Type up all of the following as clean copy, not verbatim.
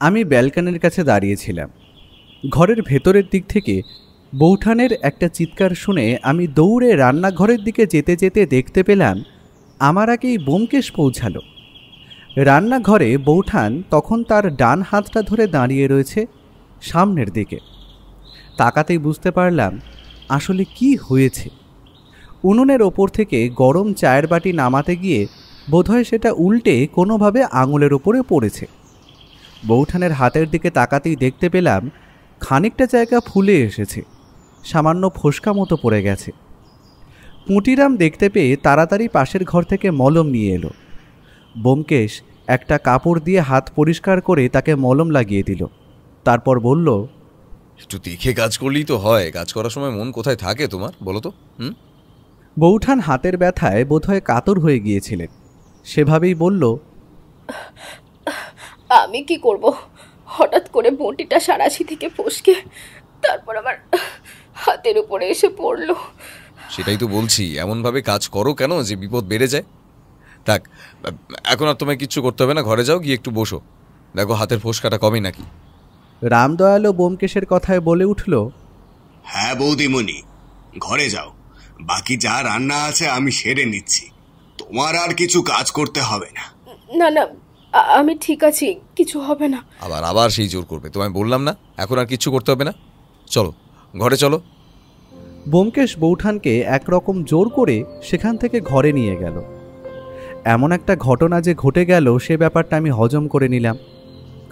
আমি ব্যালকনির কাছে দাঁড়িয়েছিলাম। ঘরের ভেতরের দিক থেকে বৌঠানের একটা চিৎকার শুনে আমি দৌড়ে রান্নাঘরের দিকে যেতে যেতে দেখতে পেলাম আমার আগেই ব্যোমকেশ পৌঁছালো। রান্নাঘরে বৌঠান তখন তার ডান হাতটা ধরে দাঁড়িয়ে রয়েছে সামনের দিকে। তাকাতেই বুঝতে পারলাম আসলে কি হয়েছে। উনুনের ওপর থেকে গরম চায়ের বাটি নামাতে গিয়ে বোধহয় সেটা উল্টে কোনোভাবে আঙুলের ওপরে পড়েছে। বৌঠানের হাতের দিকে তাকাতেই দেখতে পেলাম খানিকটা জায়গা ফুলে এসেছে, সামান্য ফোসকা মতো পড়ে গেছে। পুঁটিরাম দেখতে পেয়ে তাড়াতাড়ি পাশের ঘর থেকে মলম নিয়ে এলো। ব্যোমকেশ একটা কাপড় দিয়ে হাত পরিষ্কার করে তাকে মলম লাগিয়ে দিল। তারপর বলল, একটু দেখে কাজ করলেই তো হয়। কাজ করার সময় মন কোথায় থাকে তোমার, বলো তো? বৌঠান হাতের ব্যথায় বোধহয় কাতর হয়ে গিয়েছিলেন। সেভাবেই বলল, আমি কি করব, হঠাৎ করে বঁটিটা সারাশি থেকে ফসকে তারপর আমার হাতের উপরে এসে পড়লো। সেটাই তো বলছি, এমনভাবে কাজ করো কেন যে বিপদ বেড়ে যায়। থাক, এখন আর তোমায় কিচ্ছু করতে হবে না, ঘরে যাও, গিয়ে একটু বসো, দেখো হাতের ফোসকাটা কমে নাকি। রামদয়ালও ব্যোমকেশের কথায় বলে উঠল, হ্যাঁ বৌদিমণি, ঘরে যাও, বাকি যা রান্না আছে আমি সেরে নিচ্ছি, তোমার আর কিছু কাজ করতে হবে না। না না, আমি ঠিক আছি, কিছু হবে না। আবার সেই জোর করবে? তোমায় বললাম না এখন আর কিচ্ছু করতে হবে না, চলো ঘরে চলো। ব্যোমকেশ বৌঠানকে একরকম জোর করে সেখান থেকে ঘরে নিয়ে গেল। এমন একটা ঘটনা যে ঘটে গেল সে ব্যাপারটা আমি হজম করে নিলাম,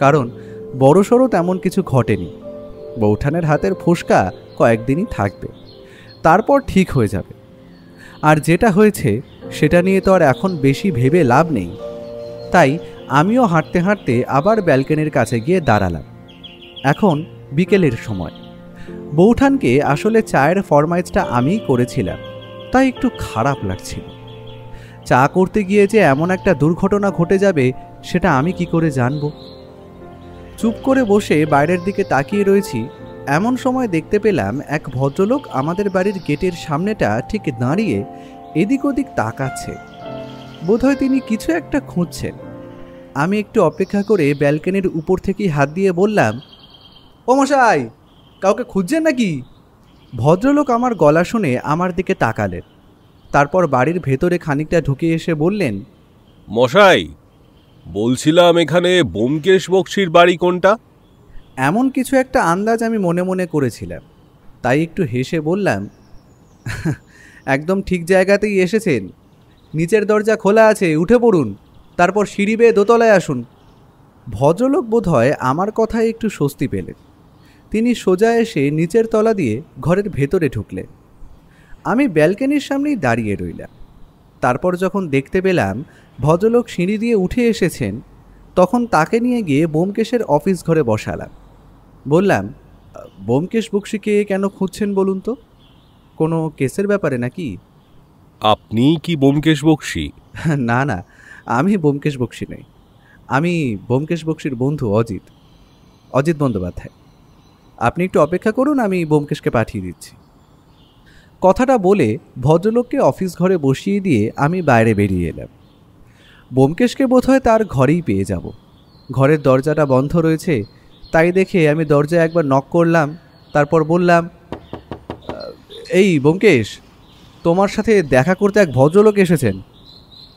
কারণ বড়সড় তেমন কিছু ঘটেনি। বৌঠানের হাতের ফোসকা কয়েকদিনই থাকবে, তারপর ঠিক হয়ে যাবে। আর যেটা হয়েছে সেটা নিয়ে তো আর এখন বেশি ভেবে লাভ নেই। তাই আমিও হাঁটতে হাঁটতে আবার ব্যালকনির কাছে গিয়ে দাঁড়ালাম। এখন বিকেলের সময়। বৌঠানকে আসলে চায়ের ফরমাইজটা আমিই করেছিলাম, তাই একটু খারাপ লাগছিল। চা করতে গিয়ে যে এমন একটা দুর্ঘটনা ঘটে যাবে সেটা আমি কি করে জানব। চুপ করে বসে বাইরের দিকে তাকিয়ে রয়েছি, এমন সময় দেখতে পেলাম এক ভদ্রলোক আমাদের বাড়ির গেটের সামনেটা ঠিক দাঁড়িয়ে এদিক ওদিক তাকাচ্ছে। বোধহয় তিনি কিছু একটা খুঁজছেন। আমি একটু অপেক্ষা করে ব্যালকনির উপর থেকেই হাত দিয়ে বললাম, ও মশাই, কাউকে খুঁজছেন নাকি? ভদ্রলোক আমার গলা শুনে আমার দিকে তাকালেন, তারপর বাড়ির ভেতরে খানিকটা ঢুকে এসে বললেন, মশাই, বলছিলাম এখানে ব্যোমকেশ বক্সির বাড়ি কোনটা? এমন কিছু একটা আন্দাজ আমি মনে মনে করেছিলাম, তাই একটু হেসে বললাম, একদম ঠিক জায়গাতেই এসেছেন। নিচের দরজা খোলা আছে, উঠে পড়ুন, তারপর সিঁড়ি বেয়ে দোতলায় আসুন। ভদ্রলোক বোধহয় আমার কথায় একটু স্বস্তি পেলেন। তিনি সোজা এসে নিচের তলা দিয়ে ঘরের ভেতরে ঢুকলেন। আমি ব্যালকনির সামনেই দাঁড়িয়ে রইলাম। তারপর যখন দেখতে পেলাম ভদ্রলোক সিঁড়ি দিয়ে উঠে এসেছেন, তখন তাকে নিয়ে গিয়ে ব্যোমকেশের অফিস ঘরে বসালাম। বললাম, ব্যোমকেশ বক্সিকে কেন খুঁজছেন বলুন তো? কোনো কেসের ব্যাপারে নাকি? আপনি কি ব্যোমকেশ বক্সি? না না, আমি ব্যোমকেশ বক্সি নই। আমি ব্যোমকেশ বক্সির বন্ধু অজিত বন্দ্যোপাধ্যায়। আপনি একটু অপেক্ষা করুন, আমি ব্যোমকেশকে পাঠিয়ে দিচ্ছি। কথাটা বলে ভদ্রলোককে অফিস ঘরে বসিয়ে দিয়ে আমি বাইরে বেরিয়ে এলাম। ব্যোমকেশকে বোধহয় তার ঘরেই পেয়ে যাব। ঘরের দরজাটা বন্ধ রয়েছে, তাই দেখে আমি দরজায় একবার নক করলাম। তারপর বললাম, এই ব্যোমকেশ, তোমার সাথে দেখা করতে এক ভদ্রলোক এসেছেন।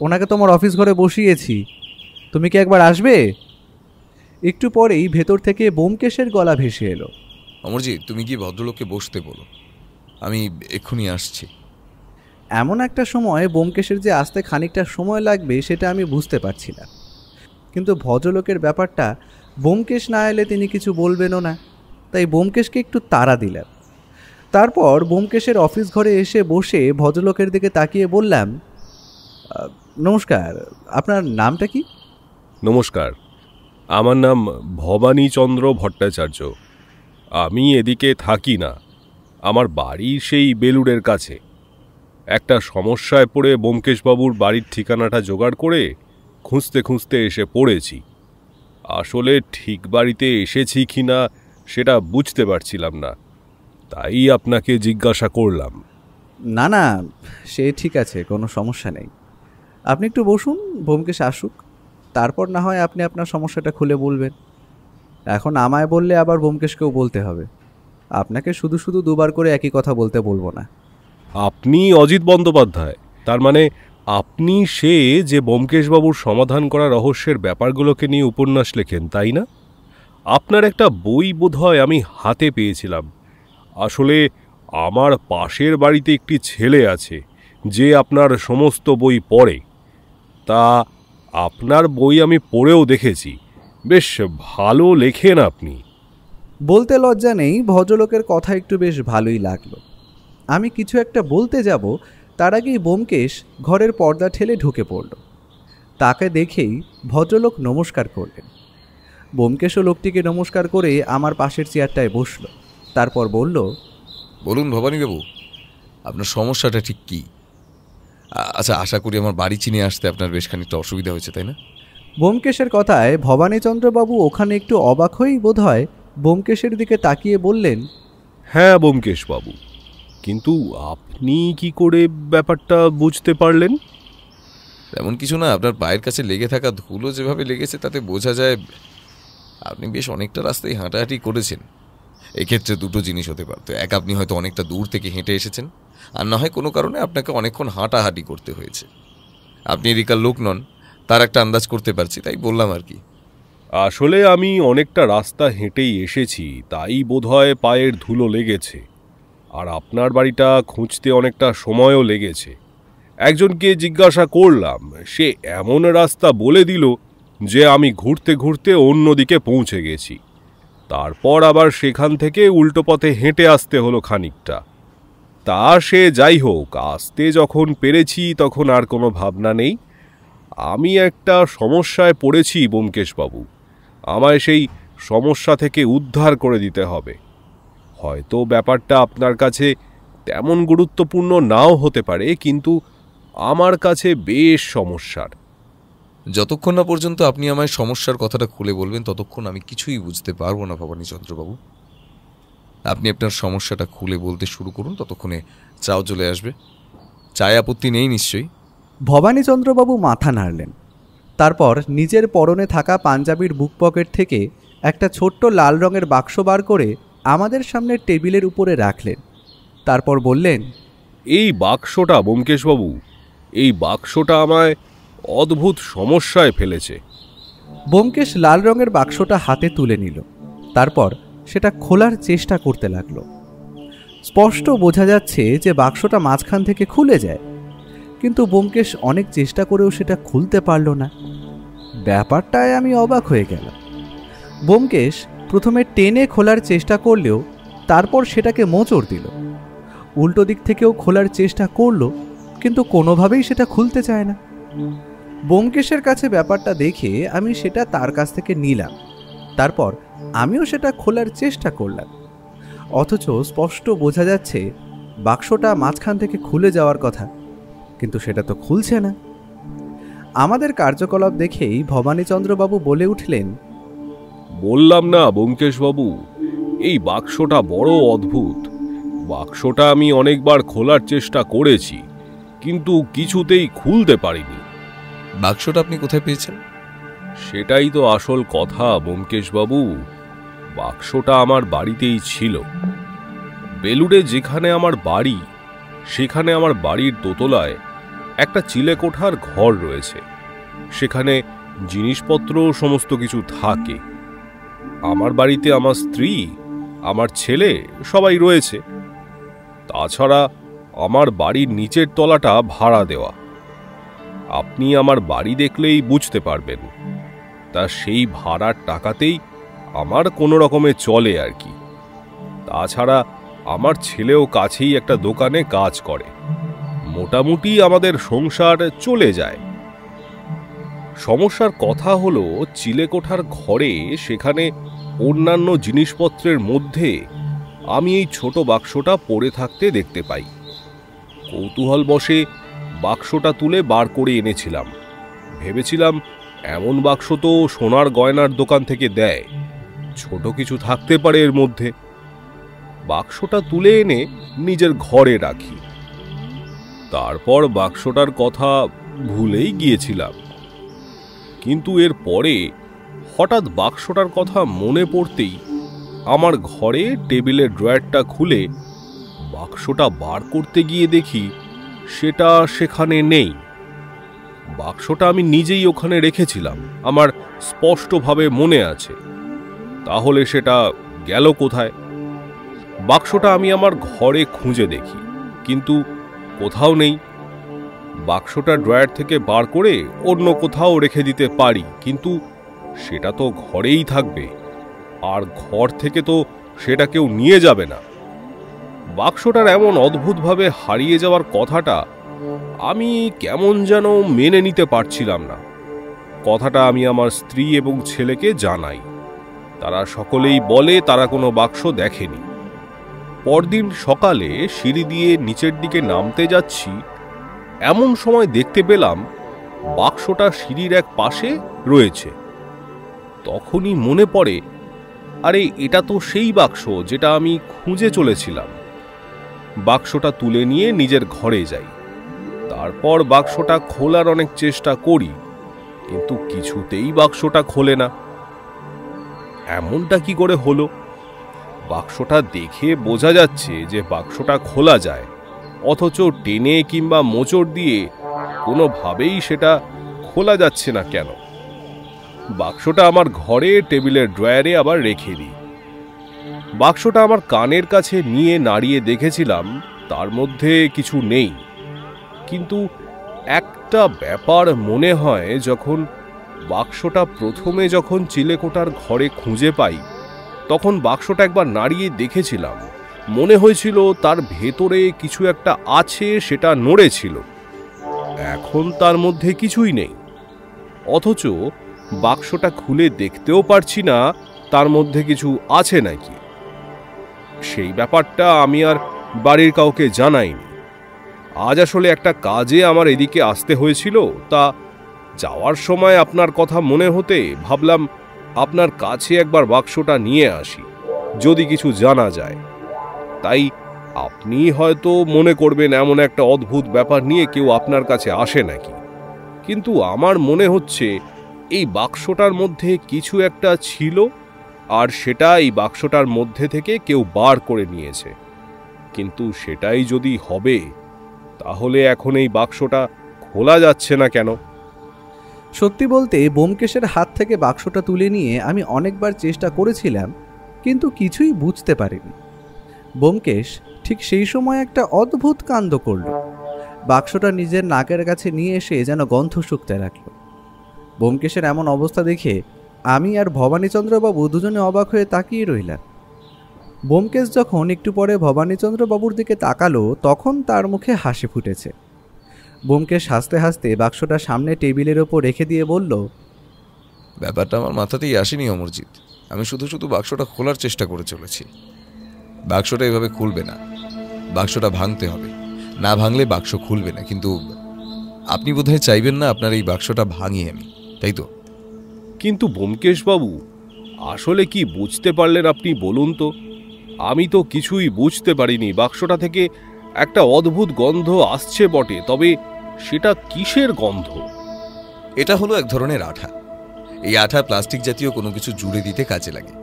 ওনাকে তোমার অফিস ঘরে বসিয়েছি, তুমি কি একবার আসবে? একটু পরেই ভেতর থেকে ব্যোমকেশের গলা ভেসে এলো, অমরজি, তুমি কি ভদ্রলোককে বসতে বলো, আমি এক্ষুনি আসছি। এমন একটা সময় ব্যোমকেশের যে আসতে খানিকটা সময় লাগবে সেটা আমি বুঝতে পারছি না। কিন্তু ভদ্রলোকের ব্যাপারটা ব্যোমকেশ না এলে তিনি কিছু বলবেনও না, তাই ব্যোমকেশকে একটু তাড়া দিলাম। তারপর ব্যোমকেশের অফিস ঘরে এসে বসে ভদ্রলোকের দিকে তাকিয়ে বললাম, নমস্কার, আপনার নামটা কি? নমস্কার, আমার নাম ভবানীচন্দ্র ভট্টাচার্য। আমি এদিকে থাকি না, আমার বাড়ি সেই বেলুড়ের কাছে। একটা সমস্যায় পড়ে ব্যোমকেশবাবুর বাড়ির ঠিকানাটা জোগাড় করে খুঁজতে খুঁজতে এসে পড়েছি। আসলে ঠিক বাড়িতে এসেছি কি না সেটা বুঝতে পারছিলাম না, তাই আপনাকে জিজ্ঞাসা করলাম। না না, সে ঠিক আছে, কোনো সমস্যা নেই। আপনি একটু বসুন, ব্যোমকেশ আসুক, তারপর না হয় আপনি আপনার সমস্যাটা খুলে বলবেন। এখন আমায় বললে আবার ব্যোমকেশকেও বলতে হবে। আপনাকে শুধু শুধু দুবার করে একই কথা বলতে বলবো না। আপনি অজিত বন্দ্যোপাধ্যায়, তার মানে আপনি সে যে ব্যোমকেশবাবুর সমাধান করা রহস্যের ব্যাপারগুলোকে নিয়ে উপন্যাস লেখেন, তাই না? আপনার একটা বই বোধহয় আমি হাতে পেয়েছিলাম। আসলে আমার পাশের বাড়িতে একটি ছেলে আছে যে আপনার সমস্ত বই পড়ে। তা আপনার বই আমি পড়েও দেখেছি, বেশ ভালো লেখেন আপনি। বলতে লজ্জা নেই, ভদ্রলোকের কথা একটু বেশ ভালোই লাগলো। আমি কিছু একটা বলতে যাব, তার আগেই ব্যোমকেশ ঘরের পর্দা ঠেলে ঢুকে পড়ল। তাকে দেখেই ভদ্রলোক নমস্কার করলেন। ব্যোমকেশও লোকটিকে নমস্কার করে আমার পাশের চেয়ারটায় বসল। তারপর বলল, বলুন ভবানীবাবু, আপনার সমস্যাটা ঠিক কী? আচ্ছা, আশা করি আমার বাড়ি চিনে আসতে আপনার বেশ খানিকটা অসুবিধা হয়েছে, তাই না? ব্যোমকেশের কথায় ভবানীচন্দ্রবাবু ওখানে একটু অবাক হয়েই বোধহয় ব্যোমকেশের দিকে তাকিয়ে বললেন, হ্যাঁ ব্যোমকেশবাবু, কিন্তু আপনি কি করে ব্যাপারটা বুঝতে পারলেন? তেমন কিছু না, আপনার পায়ের কাছে লেগে থাকা ধুলো যেভাবে লেগেছে তাতে বোঝা যায় আপনি বেশ অনেকটা রাস্তায় হাঁটাহাঁটি করেছেন। এক্ষেত্রে দুটো জিনিস হতে পারত। এক, আপনি হয়তো অনেকটা দূর থেকে হেঁটে এসেছেন, আর না হয় কোনো কারণে আপনাকে অনেকক্ষণ হাঁটাহাঁটি করতে হয়েছে। আপনি এদিকার লোক নন, তার একটা আন্দাজ করতে পারছি, তাই বললাম আর কি। আসলে আমি অনেকটা রাস্তা হেঁটেই এসেছি, তাই বোধহয় পায়ের ধুলো লেগেছে। আর আপনার বাড়িটা খুঁজতে অনেকটা সময়ও লেগেছে। একজনকে জিজ্ঞাসা করলাম, সে এমন রাস্তা বলে দিল যে আমি ঘুরতে ঘুরতে অন্যদিকে পৌঁছে গেছি। তারপর আবার সেখান থেকে উল্টো পথে হেঁটে আসতে হলো খানিকটা। তা সে যাই হোক, আসতে যখন পেরেছি তখন আর কোনো ভাবনা নেই। আমি একটা সমস্যায় পড়েছি ব্যোমকেশবাবু, আমায় সেই সমস্যা থেকে উদ্ধার করে দিতে হবে। হয়তো ব্যাপারটা আপনার কাছে তেমন গুরুত্বপূর্ণ নাও হতে পারে, কিন্তু আমার কাছে বেশ সমস্যার। যতক্ষণ না পর্যন্ত আপনি আমায় সমস্যার কথাটা খুলে বলবেন ততক্ষণ আমি কিছুই বুঝতে পারবো না ভবানীচন্দ্রবাবু। আপনি আপনার সমস্যাটা খুলে বলতে শুরু করুন, ততক্ষণে চাও চলে আসবে। চায় আপত্তি নেই নিশ্চয়ই? ভবানীচন্দ্রবাবু মাথা নাড়লেন। তারপর নিজের পরনে থাকা পাঞ্জাবির বুক পকেট থেকে একটা ছোট্ট লাল রঙের বাক্স বার করে আমাদের সামনে টেবিলের উপরে রাখলেন। তারপর বললেন, এই বাক্সটা ব্যোমকেশবাবু, এই বাক্সটা আমায় অদ্ভুত সমস্যায় ফেলেছে। ব্যোমকেশ লাল রঙের বাক্সটা হাতে তুলে নিল। তারপর সেটা খোলার চেষ্টা করতে লাগলো। স্পষ্ট বোঝা যাচ্ছে যে বাক্সটা মাঝখান থেকে খুলে যায়, কিন্তু ব্যোমকেশ অনেক চেষ্টা করেও সেটা খুলতে পারল না। ব্যাপারটায় আমি অবাক হয়ে গেলাম। ব্যোমকেশ প্রথমে টেনে খোলার চেষ্টা করলেও তারপর সেটাকে মোচড় দিল। উল্টো দিক থেকেও খোলার চেষ্টা করলো, কিন্তু কোনোভাবেই সেটা খুলতে চায় না। ব্যোমকেশের কাছে ব্যাপারটা দেখে আমি সেটা তার কাছ থেকে নিলাম। তারপর আমিও সেটা খোলার চেষ্টা করলাম, অথচ স্পষ্ট বোঝা যাচ্ছে বাক্সটা মাঝখান থেকে খুলে যাওয়ার কথা, কিন্তু সেটা তো খুলছে না। আমাদের কার্যকলাপ দেখেই ভবানীচন্দ্রবাবু বলে উঠলেন, বললাম না ব্যোমকেশবাবু, এই বাক্সটা বড় অদ্ভুত। বাক্সটা আমি অনেকবার খোলার চেষ্টা করেছি, কিন্তু কিছুতেই খুলতে পারিনি। বাক্সটা আপনি কোথায় পেয়েছেন? সেটাই তো আসল কথা ব্যোমকেশবাবু। বাক্সটা আমার বাড়িতেই ছিল। বেলুড়ে যেখানে আমার বাড়ি, সেখানে আমার বাড়ির দোতলায় একটা চিলেকোঠার ঘর রয়েছে। সেখানে জিনিসপত্র সমস্ত কিছু থাকে। আমার বাড়িতে আমার স্ত্রী, আমার ছেলে সবাই রয়েছে। তাছাড়া আমার বাড়ির নিচের তলাটা ভাড়া দেওয়া। আপনি আমার বাড়ি দেখলেই বুঝতে পারবেন। তা সেই ভাড়ার টাকাতেই আমার কোনো রকমে চলে আর কি। তাছাড়া আমার ছেলেও কাছেই একটা দোকানে কাজ করে। মোটামুটি আমাদের সংসার চলে যায়। সমস্যার কথা হলো, চিলেকোঠার ঘরে সেখানে অন্যান্য জিনিসপত্রের মধ্যে আমি এই ছোট বাক্সটা পড়ে থাকতে দেখতে পাই। কৌতূহলবশে বাক্সটা তুলে বার করে এনেছিলাম। ভেবেছিলাম এমন বাক্স তো সোনার গয়নার দোকান থেকে দেয়, ছোট কিছু থাকতে পারে এর মধ্যে। বাক্সটা তুলে এনে নিজের ঘরে রাখি। তারপর বাক্সটার কথা ভুলেই গিয়েছিলাম। কিন্তু এর পরে হঠাৎ বাক্সটার কথা মনে পড়তেই আমার ঘরে টেবিলের ড্রয়ারটা খুলে বাক্সটা বার করতে গিয়ে দেখি সেটা সেখানে নেই। বাক্সটা আমি নিজেই ওখানে রেখেছিলাম, আমার স্পষ্টভাবে মনে আছে। তাহলে সেটা গেল কোথায়? বাক্সটা আমি আমার ঘরে খুঁজে দেখি, কিন্তু কোথাও নেই। বাক্সটা ড্রয়ার থেকে বার করে অন্য কোথাও রেখে দিতে পারি, কিন্তু সেটা তো ঘরেই থাকবে, আর ঘর থেকে তো সেটা কেউ নিয়ে যাবে না। বাক্সটার এমন অদ্ভুতভাবে হারিয়ে যাওয়ার কথাটা আমি কেমন যেন মেনে নিতে পারছিলাম না। কথাটা আমি আমার স্ত্রী এবং ছেলেকে জানাই। তারা সকলেই বলে তারা কোনো বাক্স দেখেনি। পরদিন সকালে সিঁড়ি দিয়ে নিচের দিকে নামতে যাচ্ছি, এমন সময় দেখতে পেলাম বাক্সটা সিঁড়ির এক পাশে রয়েছে। তখনই মনে পড়ে, আরে এটা তো সেই বাক্স যেটা আমি খুঁজে চলেছিলাম। বাক্সটা তুলে নিয়ে নিজের ঘরে যাই। তারপর বাক্সটা খোলার অনেক চেষ্টা করি, কিন্তু কিছুতেই বাক্সটা খোলে না। এমনটা কি করে হলো? বাক্সটা দেখে বোঝা যাচ্ছে যে বাক্সটা খোলা যায়, অথচ টেনে কিংবা মোচড় দিয়ে কোনোভাবেই সেটা খোলা যাচ্ছে না কেন? বাক্সটা আমার ঘরে টেবিলের ড্রয়ারে আবার রেখে দিই। বাক্সটা আমার কানের কাছে নিয়ে নাড়িয়ে দেখেছিলাম, তার মধ্যে কিছু নেই। কিন্তু একটা ব্যাপার মনে হয়, যখন বাক্সটা প্রথমে যখন চিলেকোঠার ঘরে খুঁজে পাই, তখন বাক্সটা একবার নাড়িয়ে দেখেছিলাম। মনে হয়েছিল তার ভেতরে কিছু একটা আছে, সেটা নড়েছিল। এখন তার মধ্যে কিছুই নেই, অথচ বাক্সটা খুলে দেখতেও পারছি না তার মধ্যে কিছু আছে নাকি। সেই ব্যাপারটা আমি আর বাড়ির কাউকে জানাইনি। আজ আসলে একটা কাজে আমার এদিকে আসতে হয়েছিল, তা যাওয়ার সময় আপনার কথা মনে হতে ভাবলাম আপনার কাছে একবার বাক্সটা নিয়ে আসি, যদি কিছু জানা যায়। তাই আপনি হয়তো মনে করবেন এমন একটা অদ্ভুত ব্যাপার নিয়ে কেউ আপনার কাছে আসে নাকি, কিন্তু আমার মনে হচ্ছে এই বাক্সটার মধ্যে কিছু একটা ছিল, আর সেটা এই বাক্সটার মধ্যে থেকে কেউ বার করে নিয়েছে। কিন্তু সেটাই যদি হবে, তাহলে এখন এই বাক্সটা খোলা যাচ্ছে না কেন? সত্যি বলতে ব্যোমকেশের হাত থেকে বাক্সটা তুলে নিয়ে আমি অনেকবার চেষ্টা করেছিলাম, কিন্তু কিছুই বুঝতে পারিনি। ব্যোমকেশ ঠিক সেই সময় একটা অদ্ভুত কাণ্ড করল। বাক্সটা নিজের নাকের কাছে নিয়ে এসে যেন গন্ধ শুকতে লাগলো। ব্যোমকেশের এমন অবস্থা দেখে আমি আর ভবানীচন্দ্রবাবু দুজনে অবাক হয়ে তাকিয়ে রইলাম। ব্যোমকেশ যখন একটু পরে ভবানীচন্দ্রবাবুর দিকে তাকালো, তখন তার মুখে হাসি ফুটেছে। ব্যোমকেশ হাসতে হাসতে বাক্সটা সামনে টেবিলের ওপর রেখে দিয়ে বলল, ব্যাপারটা আমার মাথাতেই আসেনি অমরজিৎ। আমি শুধু শুধু বাক্সটা খোলার চেষ্টা করে চলেছি। বাক্সটা এভাবে খুলবে না, বাক্সটা ভাঙতে হবে, না ভাঙলে বাক্স খুলবে না। কিন্তু আপনি বোধহয় চাইবেন না আপনার এই বাক্সটা ভাঙি আমি, তাই তো? কিন্তু ব্যোমকেশবাবু, আসলে কি বুঝতে পারলেন আপনি বলুন তো? আমি তো কিছুই বুঝতে পারিনি। বাক্সটা থেকে একটা অদ্ভুত গন্ধ আসছে বটে, তবে সেটা কিসের গন্ধ? এটা হলো এক ধরনের আঠা। এই আঠা প্লাস্টিক জাতীয় কোনো কিছু জুড়ে দিতে কাজে লাগে।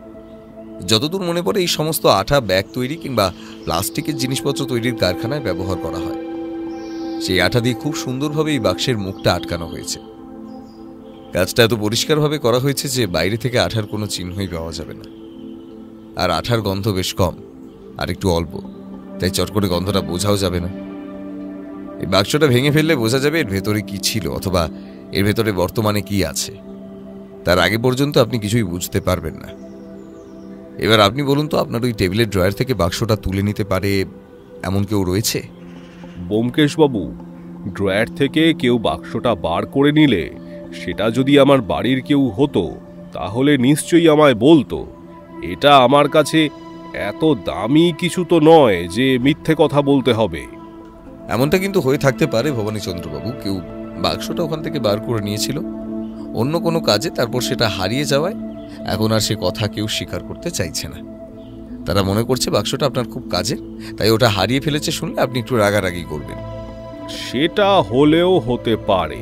যতদূর মনে পড়ে, এই সমস্ত আঠা ব্যাগ তৈরি কিংবা প্লাস্টিকের জিনিসপত্র তৈরির কারখানায় ব্যবহার করা হয়। সেই আঠা দিয়ে খুব সুন্দরভাবে এই বাক্সের মুখটা আটকানো হয়েছে। কাজটা এত পরিষ্কারভাবে করা হয়েছে যে বাইরে থেকে আঠার কোনো চিহ্নই পাওয়া যাবে না। আর আঠার গন্ধ বেশ কম, আর একটু অল্প, তাই চট করে গন্ধটা বোঝাও যাবে না। এই বাক্সটা ভেঙে ফেললে বোঝা যাবে এর ভেতরে কি ছিল, অথবা এর ভেতরে বর্তমানে কি আছে। তার আগে পর্যন্ত আপনি কিছুই বুঝতে পারবেন না। এবার আপনি বলুন তো, আপনার ওই টেবিলের ড্রয়ার থেকে বাক্সটা তুলে নিতে পারে এমন কেউ রয়েছে? ব্যোমকেশবাবু, ড্রয়ার থেকে কেউ বাক্সটা বার করে নিলে, সেটা যদি আমার বাড়ির কেউ হতো, তাহলে নিশ্চয়ই আমায় বলতো। এটা আমার কাছে এত দামি কিছু তো নয় যে মিথ্যে কথা বলতে হবে। এমনটা কিন্তু হয়ে থাকতে পারে ভবানীচন্দ্রবাবু। কেউ বাক্সটা ওখান থেকে বার করে নিয়েছিল অন্য কোনো কাজে, তারপর সেটা হারিয়ে যাওয়ায় এখন আর সে কথা কেউ স্বীকার করতে চাইছে না। তারা মনে করছে বাক্সটা আপনার খুব কাজের, তাই ওটা হারিয়ে ফেলেছে শুনলে আপনি একটু রাগারাগি করবেন। সেটা হলেও হতে পারে,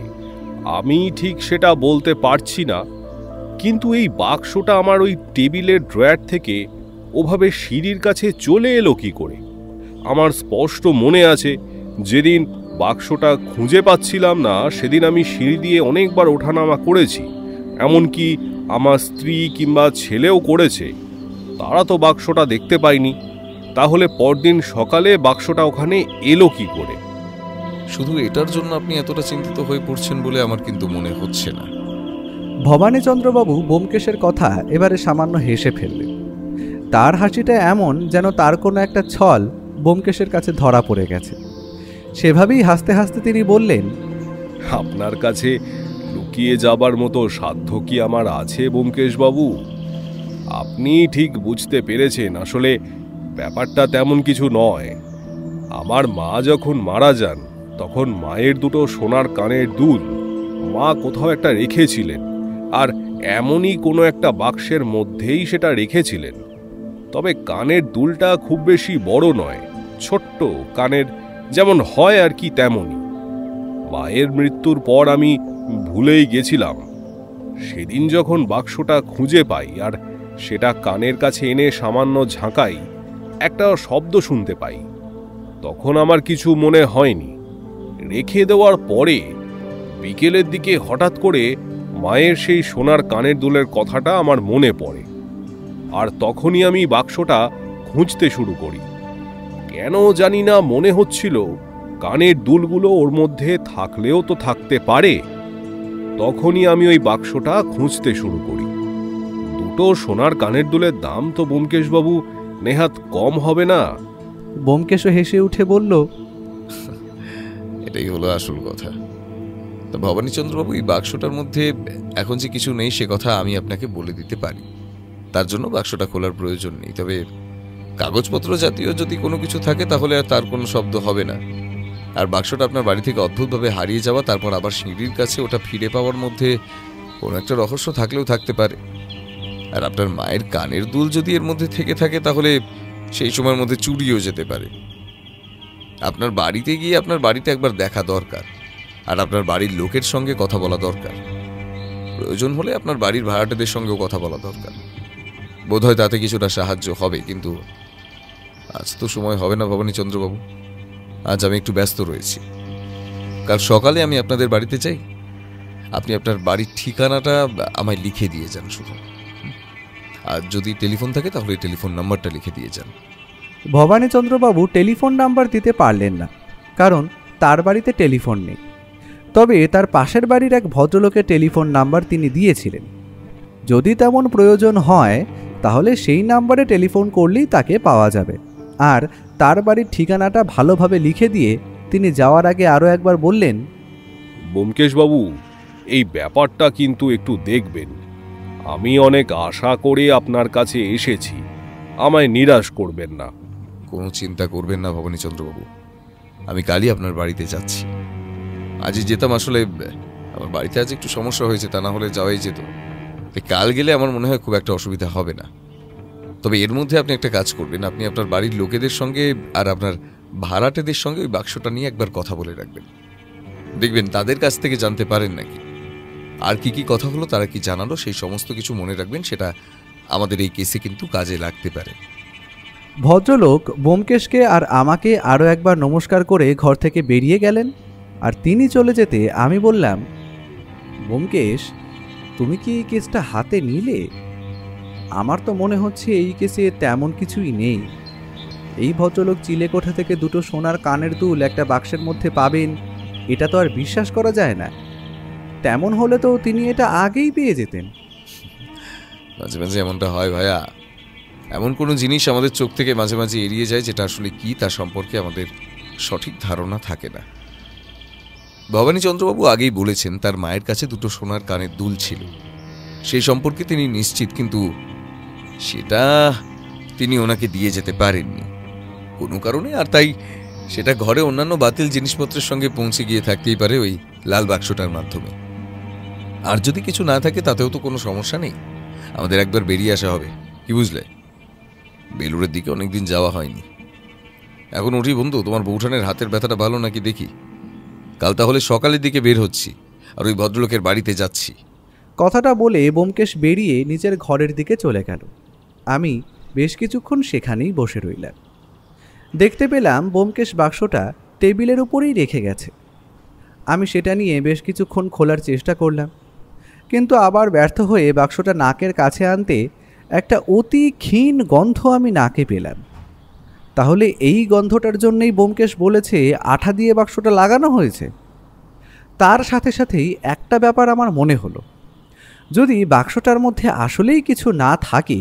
আমি ঠিক সেটা বলতে পারছি না। কিন্তু এই বাক্সটা আমার ওই টেবিলের ড্রয়ার থেকে ওভাবে সিঁড়ির কাছে চলে এলো কি করে? আমার স্পষ্ট মনে আছে, যেদিন বাক্সটা খুঁজে পাচ্ছিলাম না সেদিন আমি সিঁড়ি দিয়ে অনেকবার ওঠানামা করেছি, এমনকি আমার স্ত্রী কিংবা ছেলেও করেছে। তারা তো বাক্সটা দেখতে পায়নি। তাহলে পরদিন সকালে বাক্সটা ওখানে এলো কি করে? শুধু এটার জন্য আপনি এতটা চিন্তিত হয়ে পড়ছেন বলে আমার কিন্তু মনে হচ্ছে না। ভবানীচন্দ্রবাবু ব্যোমকেশের কথা এবারে সামান্য হেসে ফেললেন। তার হাসিটা এমন যেন তার কোনো একটা ছল ব্যোমকেশের কাছে ধরা পড়ে গেছে। সেভাবেই হাসতে হাসতে তিনি বললেন, আপনার কাছে লুকিয়ে যাবার মতো সাধ্য কি আমার আছে ব্যোমকেশবাবু? আপনি ঠিক বুঝতে পেরেছেন, আসলে ব্যাপারটা তেমন কিছু নয়। আমার মা যখন মারা যান তখন মায়ের দুটো সোনার কানের দুল মা কোথাও একটা রেখেছিলেন, আর এমনই কোনো একটা বাক্সের মধ্যেই সেটা রেখেছিলেন। তবে কানের দুলটা খুব বেশি বড় নয়, ছোট্ট কানের যেমন হয় আর কি তেমনই। মায়ের মৃত্যুর পর আমি ভুলেই গেছিলাম। সেদিন যখন বাক্সটা খুঁজে পাই আর সেটা কানের কাছে এনে সামান্য ঝাঁকাই, একটা শব্দ শুনতে পাই। তখন আমার কিছু মনে হয়নি। রেখে দেওয়ার পরে বিকেলের দিকে হঠাৎ করে মায়ের সেই সোনার কানের দুলের কথাটা আমার মনে পড়ে, আর তখনই আমি বাক্সটা খুঁজতে শুরু করি। কেন জানি না মনে হচ্ছিল কানের দুলগুলো ওর মধ্যে থাকলেও তো থাকতে পারে। তখনই আমি ওই বাক্সটা খুঁজতে শুরু করি। দুটো সোনার কানের দুলের দাম তো ব্যোমকেশবাবু নেহাত কম হবে না? ব্যোমকেশও হেসে উঠে বলল, এটাই হলো আসল কথা। তো ভবানীচন্দ্রবাবু, এই বাক্সটার মধ্যে এখন যে কিছু নেই সে কথা আমি আপনাকে বলে দিতে পারি। তার জন্য বাক্সটা খোলার প্রয়োজন নেই। তবে কাগজপত্র জাতীয় যদি কোনো কিছু থাকে তাহলে আর তার কোনো শব্দ হবে না। আর বাক্সটা আপনার বাড়ি থেকে অদ্ভুতভাবে হারিয়ে যাওয়া, তারপর আবার সিঁড়ির কাছে ওটা ফিরে পাওয়ার মধ্যে কোনো একটা রহস্য থাকলেও থাকতে পারে। আর আপনার মায়ের কানের দুল যদি এর মধ্যে থেকে থাকে তাহলে সেই সময়ের মধ্যে চুরিও যেতে পারে। আপনার বাড়িতে গিয়ে আপনার বাড়িতে একবার দেখা দরকার, আর আপনার বাড়ির লোকের সঙ্গে কথা বলা দরকার। প্রয়োজন হলে আপনার বাড়ির ভাড়াটেদের সঙ্গেও কথা বলা দরকার। বোধহয় তাতে কিছুটা সাহায্য হবে, কিন্তু আজ তো সময় হবে না ভবানীচন্দ্রবাবু। আজ আমি একটু ব্যস্ত রয়েছি। কাল সকালে আমি আপনাদের বাড়িতে চাই। আপনি আপনার বাড়ির ঠিকানাটা আমায় লিখে দিয়ে যান শুধু। আর যদি টেলিফোন থাকে তাহলে টেলিফোন নাম্বারটা লিখে দিয়ে যান। ভবানীচন্দ্রবাবু টেলিফোন নাম্বার দিতে পারলেন না, কারণ তার বাড়িতে টেলিফোন নেই। তবে তার পাশের বাড়ির এক ভদ্রলোকের টেলিফোন নাম্বার তিনি দিয়েছিলেন। যদি তেমন প্রয়োজন হয় তাহলে সেই নাম্বারে টেলিফোন করলেই তাকে পাওয়া যাবে। আর তার বাড়ির ঠিকানাটা ভালোভাবে লিখে দিয়ে তিনি যাওয়ার আগে আরও একবার বললেন, ব্যোমকেশবাবু, এই ব্যাপারটা কিন্তু একটু দেখবেন। আমি অনেক আশা করে আপনার কাছে এসেছি, আমায় নিরাশ করবেন না। কোনো চিন্তা করবেন না ভবানীচন্দ্রবাবু, আমি কালই আপনার বাড়িতে যাচ্ছি। আজই যেতাম, আসলে আমার বাড়িতে আজ একটু সমস্যা হয়েছে, তা না হলে যাওয়াই যেত। কাল গেলে আমার মনে হয় খুব একটা অসুবিধা হবে না। তবে এর মধ্যে আপনি একটা কাজ করবেন, আপনি আপনার বাড়ির লোকেদের সঙ্গে আর আপনার ভাড়াটেদের সঙ্গে ওই বাক্সটা নিয়ে একবার কথা বলে রাখবেন। দেখবেন তাদের কাছ থেকে জানতে পারেন নাকি আর কি কি কথা হলো, তারা কি জানালো, সেই সমস্ত কিছু মনে রাখবেন। সেটা আমাদের এই কেসে কিন্তু কাজে লাগতে পারে। ভদ্রলোক ব্যোমকেশকে আর আমাকে আরও একবার নমস্কার করে ঘর থেকে বেরিয়ে গেলেন। আর তিনি চলে যেতে আমি বললাম, ব্যোমকেশ, তুমি কি এই কেসটা হাতে নিলে? আমার তো মনে হচ্ছে এই কেসে তেমন কিছুই নেই। এই ভদ্রলোক চিলেকোঠা থেকে দুটো সোনার কানের দুল একটা বাক্সের মধ্যে পাবেন, এটা তো আর বিশ্বাস করা যায় না। তেমন হলে তো তিনি এটা আগেই পেয়ে যেতেন। মাঝে মাঝে এমনটা হয় ভাইয়া। এমন কোনো জিনিস আমাদের চোখ থেকে মাঝে মাঝে এড়িয়ে যায় যেটা আসলে কি তা সম্পর্কে আমাদের সঠিক ধারণা থাকে না। ভবানীচন্দ্রবাবু আগেই বলেছেন তার মায়ের কাছে দুটো সোনার কানের দুল ছিল, সেই সম্পর্কে তিনি নিশ্চিত, কিন্তু সেটা তিনি ওনাকে দিয়ে যেতে পারেননি কোনো কারণে। আর তাই সেটা ঘরে অন্যান্য বাতিল জিনিসপত্রের সঙ্গে পৌঁছে গিয়ে থাকতেই পারে ওই লাল বাক্সটার মাধ্যমে। আর যদি কিছু না থাকে তাতেও তো কোনো সমস্যা নেই, আমাদের একবার বেরিয়ে আসা হবে, কি বুঝলে? বেলুড়ের দিকে অনেকদিন যাওয়া হয়নি। এখন উঠি বন্ধু, তোমার বৌঠানের হাতের ব্যথাটা ভালো নাকি দেখি। কাল তাহলে সকালের দিকে বের হচ্ছি আর ওই ভদ্রলোকের বাড়িতে যাচ্ছি। কথাটা বলে ব্যোমকেশ বেরিয়ে নিজের ঘরের দিকে চলে গেল। আমি বেশ কিছুক্ষণ সেখানেই বসে রইলাম। দেখতে পেলাম ব্যোমকেশ বাক্সটা টেবিলের উপরেই রেখে গেছে। আমি সেটা নিয়ে বেশ কিছুক্ষণ খোলার চেষ্টা করলাম, কিন্তু আবার ব্যর্থ হয়ে বাক্সটা নাকের কাছে আনতে একটা অতি ক্ষীণ গন্ধ আমি নাকে পেলাম। তাহলে এই গন্ধটার জন্যই ব্যোমকেশ বলেছে আঠা দিয়ে বাক্সটা লাগানো হয়েছে। তার সাথে সাথেই একটা ব্যাপার আমার মনে হলো, যদি বাক্সটার মধ্যে আসলেই কিছু না থাকে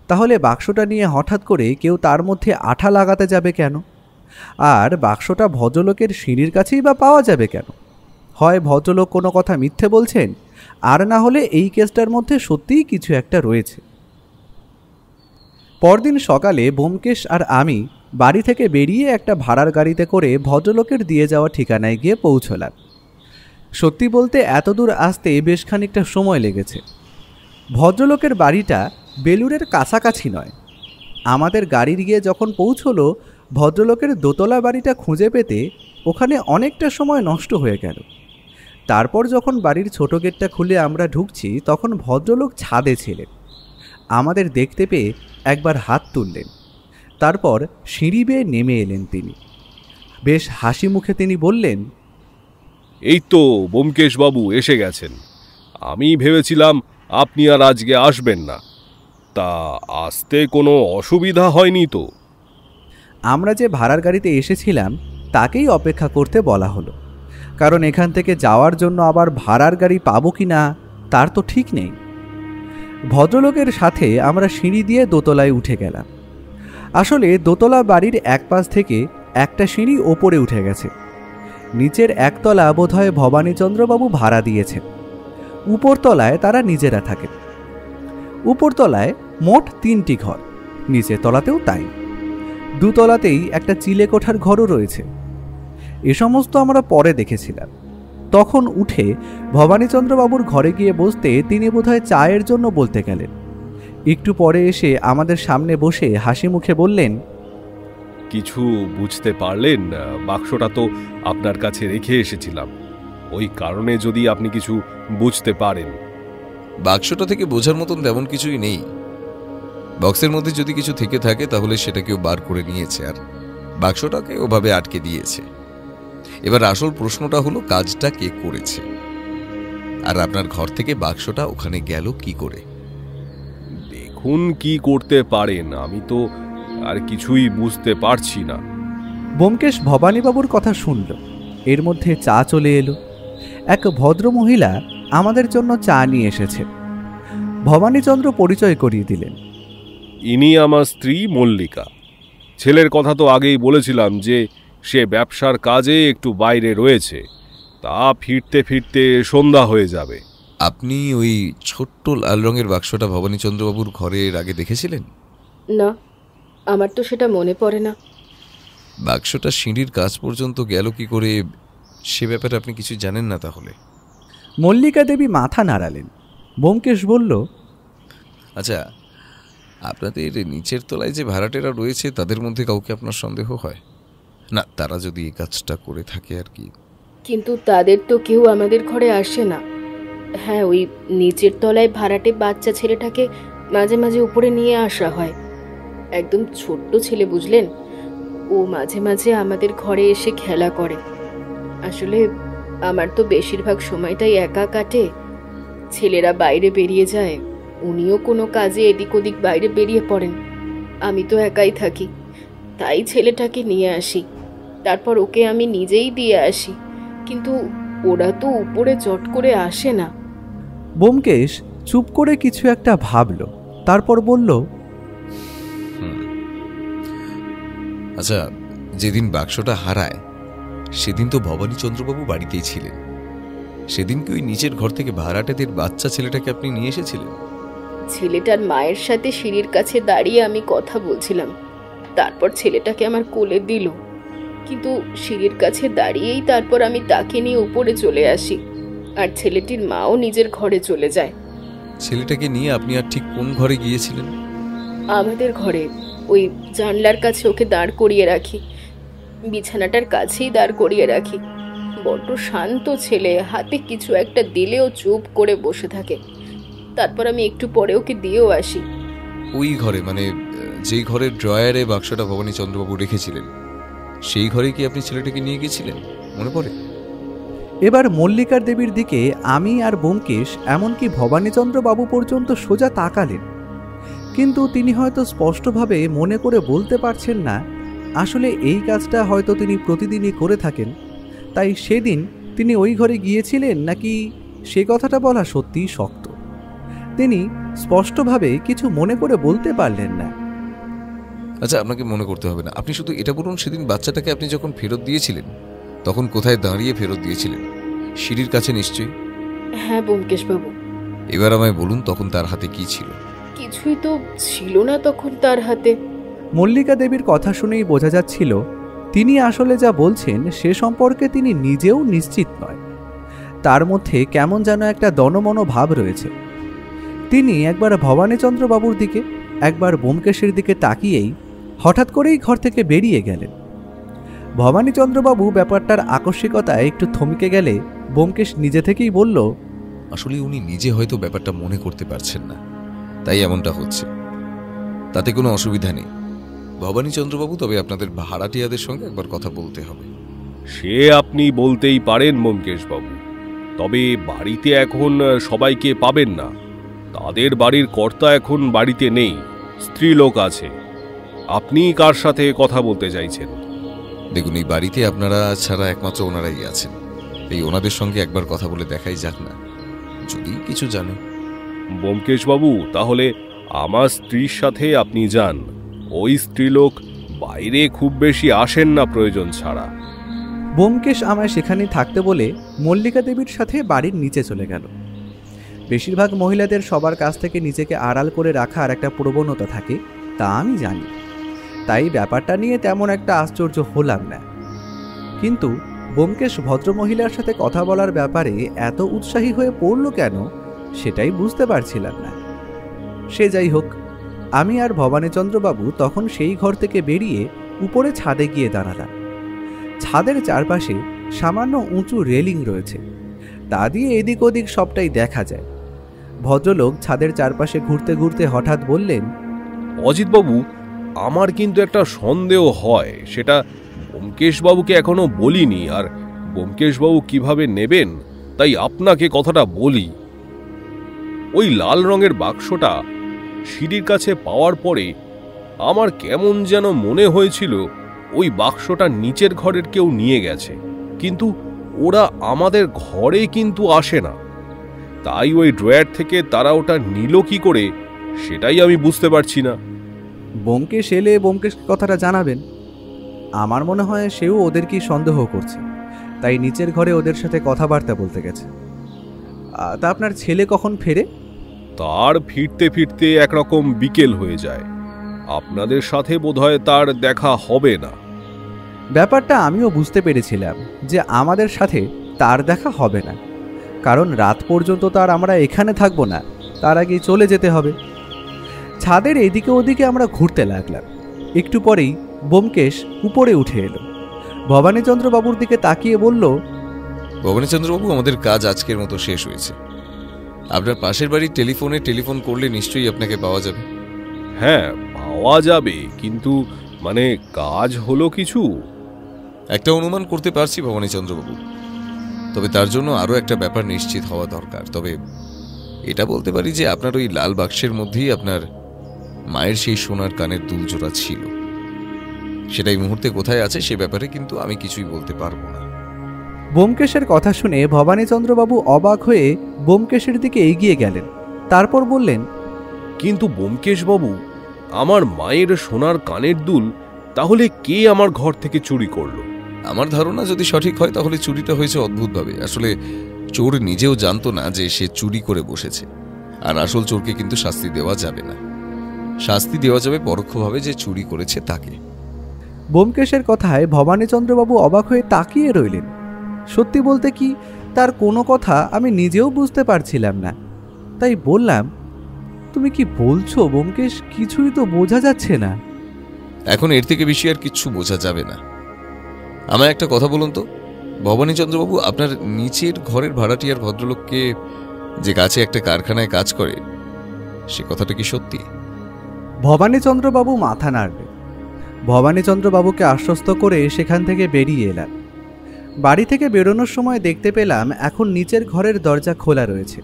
তাহলে বাক্সটা নিয়ে হঠাৎ করে কেউ তার মধ্যে আঠা লাগাতে যাবে কেন? আর বাক্সটা ভদ্রলোকের সিঁড়ির কাছেই বা পাওয়া যাবে কেন? হয় ভদ্রলোক কোনো কথা মিথ্যে বলছেন, আর না হলে এই কেসটার মধ্যে সত্যিই কিছু একটা রয়েছে। পরদিন সকালে ব্যোমকেশ আর আমি বাড়ি থেকে বেরিয়ে একটা ভাড়ার গাড়িতে করে ভদ্রলোকের দিয়ে যাওয়া ঠিকানায় গিয়ে পৌঁছলাম। সত্যি বলতে এতদূর আসতে বেশ খানিকটা সময় লেগেছে। ভদ্রলোকের বাড়িটা বেলুড়ের কাছাকাছি নয়। আমাদের গাড়ির গিয়ে যখন পৌঁছলো, ভদ্রলোকের দোতলা বাড়িটা খুঁজে পেতে ওখানে অনেকটা সময় নষ্ট হয়ে গেল। তারপর যখন বাড়ির ছোট গেটটা খুলে আমরা ঢুকছি, তখন ভদ্রলোক ছাদে ছিলেন। আমাদের দেখতে পেয়ে একবার হাত তুললেন, তারপর সিঁড়ি বেয়ে নেমে এলেন তিনি। বেশ হাসি মুখে তিনি বললেন, এই তো ব্যোমকেশবাবু এসে গেছেন। আমি ভেবেছিলাম আপনি আর আজকে আসবেন না। তা আসতে কোনো অসুবিধা হয়নি তো? আমরা যে ভাড়ার গাড়িতে এসেছিলাম তাকেই অপেক্ষা করতে বলা হলো, কারণ এখান থেকে যাওয়ার জন্য আবার ভাড়ার গাড়ি পাবো কি না তার তো ঠিক নেই। ভদ্রলোকের সাথে আমরা সিঁড়ি দিয়ে দোতলায় উঠে গেলাম। আসলে দোতলা বাড়ির এক পাশ থেকে একটা সিঁড়ি ওপরে উঠে গেছে। নিচের একতলা বোধহয় ভবানীচন্দ্রবাবু ভাড়া দিয়েছেন, উপরতলায় তারা নিজেরা থাকেন। উপরতলায় মোট 3টি ঘর, নিচের তলাতেও তাই। দুতলাতেই একটা চিলে কোঠার ঘরও রয়েছে। এ সমস্ত আমরা পরে দেখেছিলাম। তখন উঠে ভবানীচন্দ্রবাবুর ঘরে গিয়ে বসতে তিনি বোধহয় চায়ের জন্য বলতে গেলেন। একটু পরে এসে আমাদের সামনে বসে হাসি মুখে বললেন, কিছু বুঝতে পারলেন? বাক্সটা তো আপনার কাছে রেখে এসেছিলাম, ওই কারণে যদি আপনি কিছু বুঝতে পারেন। বাক্সটা থেকে বোঝার মতন তেমন কিছুই নেই। বক্সের মধ্যে যদি কিছু থেকে থাকে তাহলে সেটা কেউ বার করে নিয়েছে আর বাক্সটাকে ওভাবে আটকে দিয়েছে। এবার আসল প্রশ্নটা হলো কাজটা কে করেছে, আর আপনার ঘর থেকে বাক্সটা ওখানে গেল কি করে? দেখুন কি করতে পারেন, আমি তো আর কিছুই বুঝতে পারছি না। ব্যোমকেশ ভবানীবাবুর কথা শুনল। এর মধ্যে চা চলে এলো। এক ভদ্র মহিলা আমাদের জন্য চা নিয়ে এসেছে। ভবানীচন্দ্র পরিচয় করিয়ে দিলেন। ইনি আমার স্ত্রী মল্লিকা। ছেলের কথা তো আগেই বলেছিলাম যে সে ব্যবসার কাজে একটু বাইরে রয়েছে, তা ফিরতে ফিরতে সন্ধ্যা হয়ে যাবে। আপনি ওই ছোট্ট লাল রঙের বাক্সটা ভবানীচন্দ্রবাবুর ঘরের আগে দেখেছিলেন? না, আমার তো সেটা মনে পড়ে না। বাক্সটা সিঁড়ির কাছ পর্যন্ত গেল কি করে সে ব্যাপারে আপনি কিছু জানেন না তাহলে? মল্লিকা দেবী মাথা নাড়ালেন। ব্যোমকেশ বলল, আচ্ছা, আপনাদের নিচের তলায় যে ভাড়াটেরা রয়েছে তাদের মধ্যে কাউকে আপনার সন্দেহ হয় না? তারা যদি এই কাজটা করে থাকে আর কি। কিন্তু তাদের তো কেউ আমাদের ঘরে আসে না। হ্যাঁ, ওই নিচের তলায় ভাড়াটে বাচ্চা ছেলেটাকে মাঝে মাঝে উপরে নিয়ে আসা হয়। একদম ছোট্ট ছেলে, বুঝলেন? ও মাঝে মাঝে আমাদের ঘরে এসে খেলা করে। আসলে আমার তো বেশিরভাগ সময়টাই একা কাটে। ছেলেরা বাইরে বেরিয়ে যায়, উনিও কোনো কাজে এদিক ওদিক বাইরে বেরিয়ে পড়েন। আমি তো একাই থাকি, তাই ছেলেটাকে নিয়ে আসি, তারপর ওকে আমি নিজেই দিয়ে আসি। কিন্তু ওরা তো উপরে চট করে আসে না। ব্যোমকেশ চুপ করে কিছু একটা ভাবল, তারপর বলল, আচ্ছা, যেদিন বাক্সটা হারায় সেদিন তো ভবানীচন্দ্রবাবু বাড়িতেই ছিলেন। সেদিন কি ওই নিচের ঘর থেকে ভাড়াটেদের বাচ্চা ছেলেটাকে আপনি নিয়ে এসেছিলেন? ছেলেটার মায়ের সাথে সিঁড়ির কাছে দাঁড়িয়ে আমি কথা বলছিলাম, তারপর ছেলেটাকে আমার কোলে দিল। কিন্তু সিঁড়ির কাছে দাঁড়িয়েই তারপর আমি তাকে নিয়ে উপরে চলে আসি, আর ছেলেটির মাও নিজের ঘরে চলে যায়। ছেলেটাকে নিয়ে আপনি আর ঠিক কোন ঘরে গিয়েছিলেন? আমাদের ঘরে, ওই জানলার কাছে ওকে দাঁড় করিয়ে রাখি, বিছানাটার কাছেই দাঁড় করিয়ে রাখি। বড্ড শান্ত ছেলে, হাতে কিছু একটা দিলেও চুপ করে বসে থাকে। তারপর আমি একটু পরে ওকে দিয়েও আসি। ওই ঘরে, মানে যেই ঘরের ড্রয়ারে বাক্সটা ভবানী চন্দ্রবাবু রেখেছিলেন, সেই ঘরে কি আপনি ছেলেটাকে নিয়ে গেছিলেন, মনে পড়ে? এবার মল্লিকার দেবীর দিকে আমি আর ব্যোমকেশ, এমনকি ভবানীচন্দ্র বাবু পর্যন্ত সোজা তাকালেন, কিন্তু তিনি হয়তো স্পষ্টভাবে মনে করে বলতে পারছেন না আসলে এই কাজটা হয়তো তিনি প্রতিদিনই করে থাকেন, তাই সেদিন তিনি ওই ঘরে গিয়েছিলেন নাকি সে কথাটা বলা সত্যিই শক্ত। তিনি স্পষ্টভাবে কিছু মনে করে বলতে পারলেন না। আচ্ছা, আপনাকে মনে করতে হবে না, আপনি শুধু এটা বলুন, সেদিন বাচ্চাটাকে আপনি যখন ফেরত দিয়েছিলেন তখন কোথায় দাঁড়িয়ে ফেরত দিয়েছিলেন? সিঁড়ির কাছে নিশ্চয়ই। হ্যাঁ ব্যোমকেশ বাবু। এবার আমায় বলুন, তখন তার হাতে কি ছিল? কিছুই তো ছিল না তখন তার হাতে। মল্লিকা দেবীর কথা শুনেই বোঝা যাচ্ছিল তিনি আসলে যা বলছেন সে সম্পর্কে তিনি নিজেও নিশ্চিত নয়। তার মধ্যে কেমন যেন একটা দনমন ভাব রয়েছে। তিনি একবার ভবানীচন্দ্র বাবুর দিকে, একবার ব্যোমকেশের দিকে তাকিয়েই হঠাৎ করেই ঘর থেকে বেরিয়ে গেলেন। ভবানীচন্দ্রবাবু ব্যাপারটার আকস্মিকতায় একটু থমকে গেলে ব্যোমকেশ নিজে থেকেই বলল, আসলে উনি নিজে হয়তো ব্যাপারটা মনে করতে পারছেন না, তাই এমনটা হচ্ছে। তাতে কোনো অসুবিধা নেই ভবানীচন্দ্রবাবু, তবে আপনাদের ভাড়াটিয়াদের সঙ্গে একবার কথা বলতে হবে। সে আপনি বলতেই পারেন ব্যোমকেশবাবু, তবে বাড়িতে এখন সবাইকে পাবেন না। তাদের বাড়ির কর্তা এখন বাড়িতে নেই, স্ত্রীলোক আছে। আপনি কার সাথে কথা বলতে চাইছেন? দেখুন, এই বাড়িতে আপনারা ছাড়া একমাত্র ওনারাই আছেন, এই ওনাদের সঙ্গে একবার কথা বলে দেখাই যাক না, যদি কিছু জানে। ব্যোমকেশবাবু, তাহলে আমার স্ত্রীর সাথে আপনি যান। ওই স্ত্রীলোক বাইরে খুব বেশি আসেন না প্রয়োজন ছাড়া। ব্যোমকেশ আমায় সেখানেই থাকতে বলে মল্লিকা দেবীর সাথে বাড়ির নিচে চলে গেল। বেশিরভাগ মহিলাদের সবার কাছ থেকে নিজেকে আড়াল করে রাখার একটা প্রবণতা থাকে, তা আমি জানি, তাই ব্যাপারটা নিয়ে তেমন একটা আশ্চর্য হলাম না। কিন্তু ব্যোমকেশ ভদ্রমহিলার সাথে কথা বলার ব্যাপারে এত উৎসাহী হয়ে পড়ল কেন সেটাই বুঝতে পারছিলাম না। সে যাই হোক, আমি আর ভবানীচন্দ্রবাবু তখন সেই ঘর থেকে বেরিয়ে উপরে ছাদে গিয়ে দাঁড়ালাম। ছাদের চারপাশে সামান্য উঁচু রেলিং রয়েছে, তা দিয়ে এদিক ওদিক সবটাই দেখা যায়। ভদ্রলোক ছাদের চারপাশে ঘুরতে ঘুরতে হঠাৎ বললেন, অজিতবাবু, আমার কিন্তু একটা সন্দেহ হয়, সেটা ব্যোমকেশবাবুকে এখনো বলিনি, আর ব্যোমকেশবাবু কিভাবে নেবেন তাই আপনাকে কথাটা বলি। ওই লাল রঙের বাক্সটা সিঁড়ির কাছে পাওয়ার পরে আমার কেমন যেন মনে হয়েছিল ওই বাক্সটা নিচের ঘরের কেউ নিয়ে গেছে, কিন্তু ওরা আমাদের ঘরে কিন্তু আসে না। তাই ওই ড্রয়ার থেকে তারা ওটা নিল কি করে সেটাই আমি বুঝতে পারছি না। ব্যোমকেশ এলে ব্যোমকেশ কথাটা জানাবেন। আমার মনে হয় সেও ওদেরকেই সন্দেহ করছে, তাই নিচের ঘরে ওদের সাথে কথাবার্তা বলতে গেছে। তা আপনার ছেলে কখন ফেরে? তার ফিরতে ফিরতে একরকম বিকেল হয়ে যায়। আপনাদের সাথে বোধহয় তার দেখা হবে না। ব্যাপারটা আমিও বুঝতে পেরেছিলাম যে আমাদের সাথে তার দেখা হবে না, কারণ রাত পর্যন্ত তার আমরা এখানে থাকবো না, তার আগেই চলে যেতে হবে। ছাদের এদিকে ওদিকে আমরা ঘুরতে লাগলাম। একটু পরেই ব্যোমকেশ উপরে উঠে এলো। ভবানীচন্দ্রবাবুর দিকে তাকিয়ে বলল, ভবানীচন্দ্রবাবু, আমাদের কাজ আজকের মতো শেষ হয়েছে। আপনার পাশের বাড়ির টেলিফোন করলে নিশ্চয়ই আপনাকে পাওয়া যাবে। হ্যাঁ, পাওয়া যাবে, কিন্তু মানে কাজ হলো কিছু। একটা অনুমান করতে পারছি ভবানীচন্দ্রবাবু, তবে তার জন্য আরও একটা ব্যাপার নিশ্চিত হওয়া দরকার। তবে এটা বলতে পারি যে আপনার ওই লাল বাক্সের মধ্যেই আপনার মায়ের সেই সোনার কানের দুলজোড়া ছিল। সেটাই মুহূর্তে কোথায় আছে সে ব্যাপারে কিন্তু আমি কিছুই বলতে পারবো না। ব্যোমকেশের কথা শুনে ভবানীচন্দ্রবাবু অবাক হয়ে ব্যোমকেশের দিকে এগিয়ে গেলেন। তারপর বললেন, কিন্তু ব্যোমকেশবাবু, আমার মায়ের সোনার কানের দুল তাহলে কে আমার ঘর থেকে চুরি করলো? আমার ধারণা যদি সঠিক হয় তাহলে চুরিটা হয়েছে অদ্ভুতভাবে। আসলে চোর নিজেও জানতো না যে সে চুরি করে বসেছে। আর আসল চোরকে কিন্তু শাস্তি দেওয়া যাবে না, শাস্তি দেওয়া যাবে পরোক্ষভাবে যে চুরি করেছে তাকে। ব্যোমকেশের কথায় ভবানীচন্দ্রবাবু অবাক হয়ে তাকিয়ে রইলেন। সত্যি বলতে কি, তার কোনো কথা আমি নিজেও বুঝতে পারছিলাম না। তাই বললাম, তুমি কি বলছো ব্যোমকেশ? কিছুই তো বোঝা যাচ্ছে না। এখন এর থেকে বেশি আর কিচ্ছু বোঝা যাবে না। আমায় একটা কথা বলুন তো ভবানীচন্দ্রবাবু, আপনার নিচের ঘরের ভাড়াটিয়ার ভদ্রলোককে, যে কাছে একটা কারখানায় কাজ করে, সে কথাটা কি সত্যি? ভবানীচন্দ্রবাবু মাথা নাড়লেন। ভবানীচন্দ্রবাবুকে আশ্বস্ত করে সেখান থেকে বেরিয়ে এলাম। বাড়ি থেকে বেরোনোর সময় দেখতে পেলাম এখন নিচের ঘরের দরজা খোলা রয়েছে,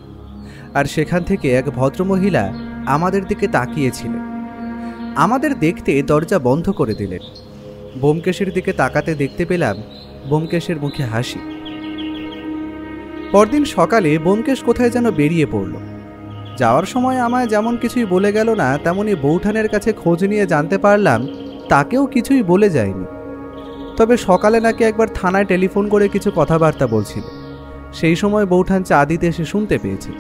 আর সেখান থেকে এক ভদ্রমহিলা আমাদের দিকে তাকিয়েছিলেন। আমাদের দেখতে দরজা বন্ধ করে দিলেন। ব্যোমকেশের দিকে তাকাতে দেখতে পেলাম ব্যোমকেশের মুখে হাসি। পরদিন সকালে ব্যোমকেশ কোথায় যেন বেরিয়ে পড়ল। যাওয়ার সময় আমায় যেমন কিছুই বলে গেল না, তেমনি বৌঠানের কাছে খোঁজ নিয়ে জানতে পারলাম তাকেও কিছুই বলে যায়নি। তবে সকালে নাকি একবার থানায় টেলিফোন করে কিছু কথাবার্তা বলছিল, সেই সময় বৌঠান চা দিতে এসে শুনতে পেয়েছে।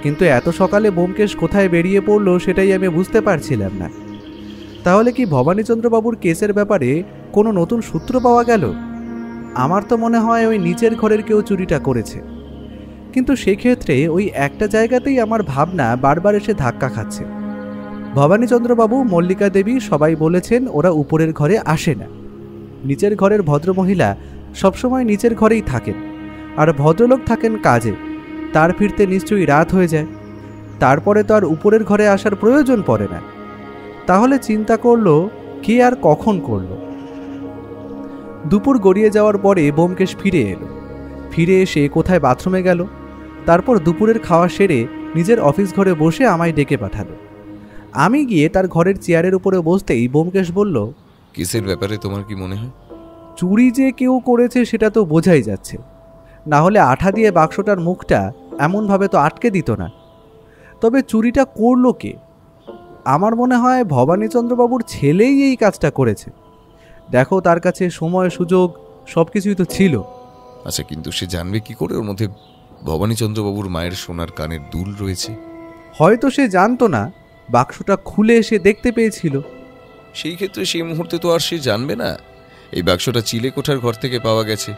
কিন্তু এত সকালে ব্যোমকেশ কোথায় বেরিয়ে পড়ল সেটাই আমি বুঝতে পারছিলাম না। তাহলে কি ভবানীচন্দ্রবাবুর কেসের ব্যাপারে কোনো নতুন সূত্র পাওয়া গেল? আমার তো মনে হয় ওই নিচের ঘরের কেউ চুরিটা করেছে। কিন্তু সেক্ষেত্রে ওই একটা জায়গাতেই আমার ভাবনা বারবার এসে ধাক্কা খাচ্ছে। ভবানীচন্দ্রবাবু, মল্লিকা দেবী সবাই বলেছেন ওরা উপরের ঘরে আসে না। নিচের ঘরের ভদ্রমহিলা সবসময় নিচের ঘরেই থাকেন, আর ভদ্রলোক থাকেন কাজে। তার ফিরতে নিশ্চয়ই রাত হয়ে যায়, তারপরে তো আর উপরের ঘরে আসার প্রয়োজন পড়ে না। তাহলে চিন্তা করলো কে আর কখন করলো। দুপুর গড়িয়ে যাওয়ার পরে ব্যোমকেশ ফিরে এলো। ফিরে এসে কোথায় বাথরুমে গেল, তারপর দুপুরের খাওয়া সেরে নিজের অফিস ঘরে বসে আমায় ডেকে পাঠালো। আমি গিয়ে তার ঘরের চেয়ারের উপরে বসতেই ব্যোমকেশ বলল, কেসের ব্যাপারে তোমার কি মনে হয়? চুরি যে কেউ করেছে সেটা তো বোঝাই যাচ্ছে, না হলে আঠা দিয়ে বাক্সটার মুখটা এমনভাবে তো আটকে দিত না। তবে চুরিটা করলো কে? আমার মনে হয় ভবানীচন্দ্রবাবুর ছেলেই এই কাজটা করেছে। দেখো, তার কাছে সময় সুযোগ সব কিছুই তো ছিল। আচ্ছা, কিন্তু সে জানবে কি করে ওর মধ্যে ভবানীচন্দ্রবাবুর মায়ের সোনার কানের দুল রয়েছে? হয়তো সে জানতো না, বাক্সটা খুলে এসে দেখতে পেয়েছিল। সেই ক্ষেত্রে সেই মুহূর্তে তো আর সে জানবে না এই বাক্সটা চিলেকোঠার ঘর থেকে পাওয়া গেছে।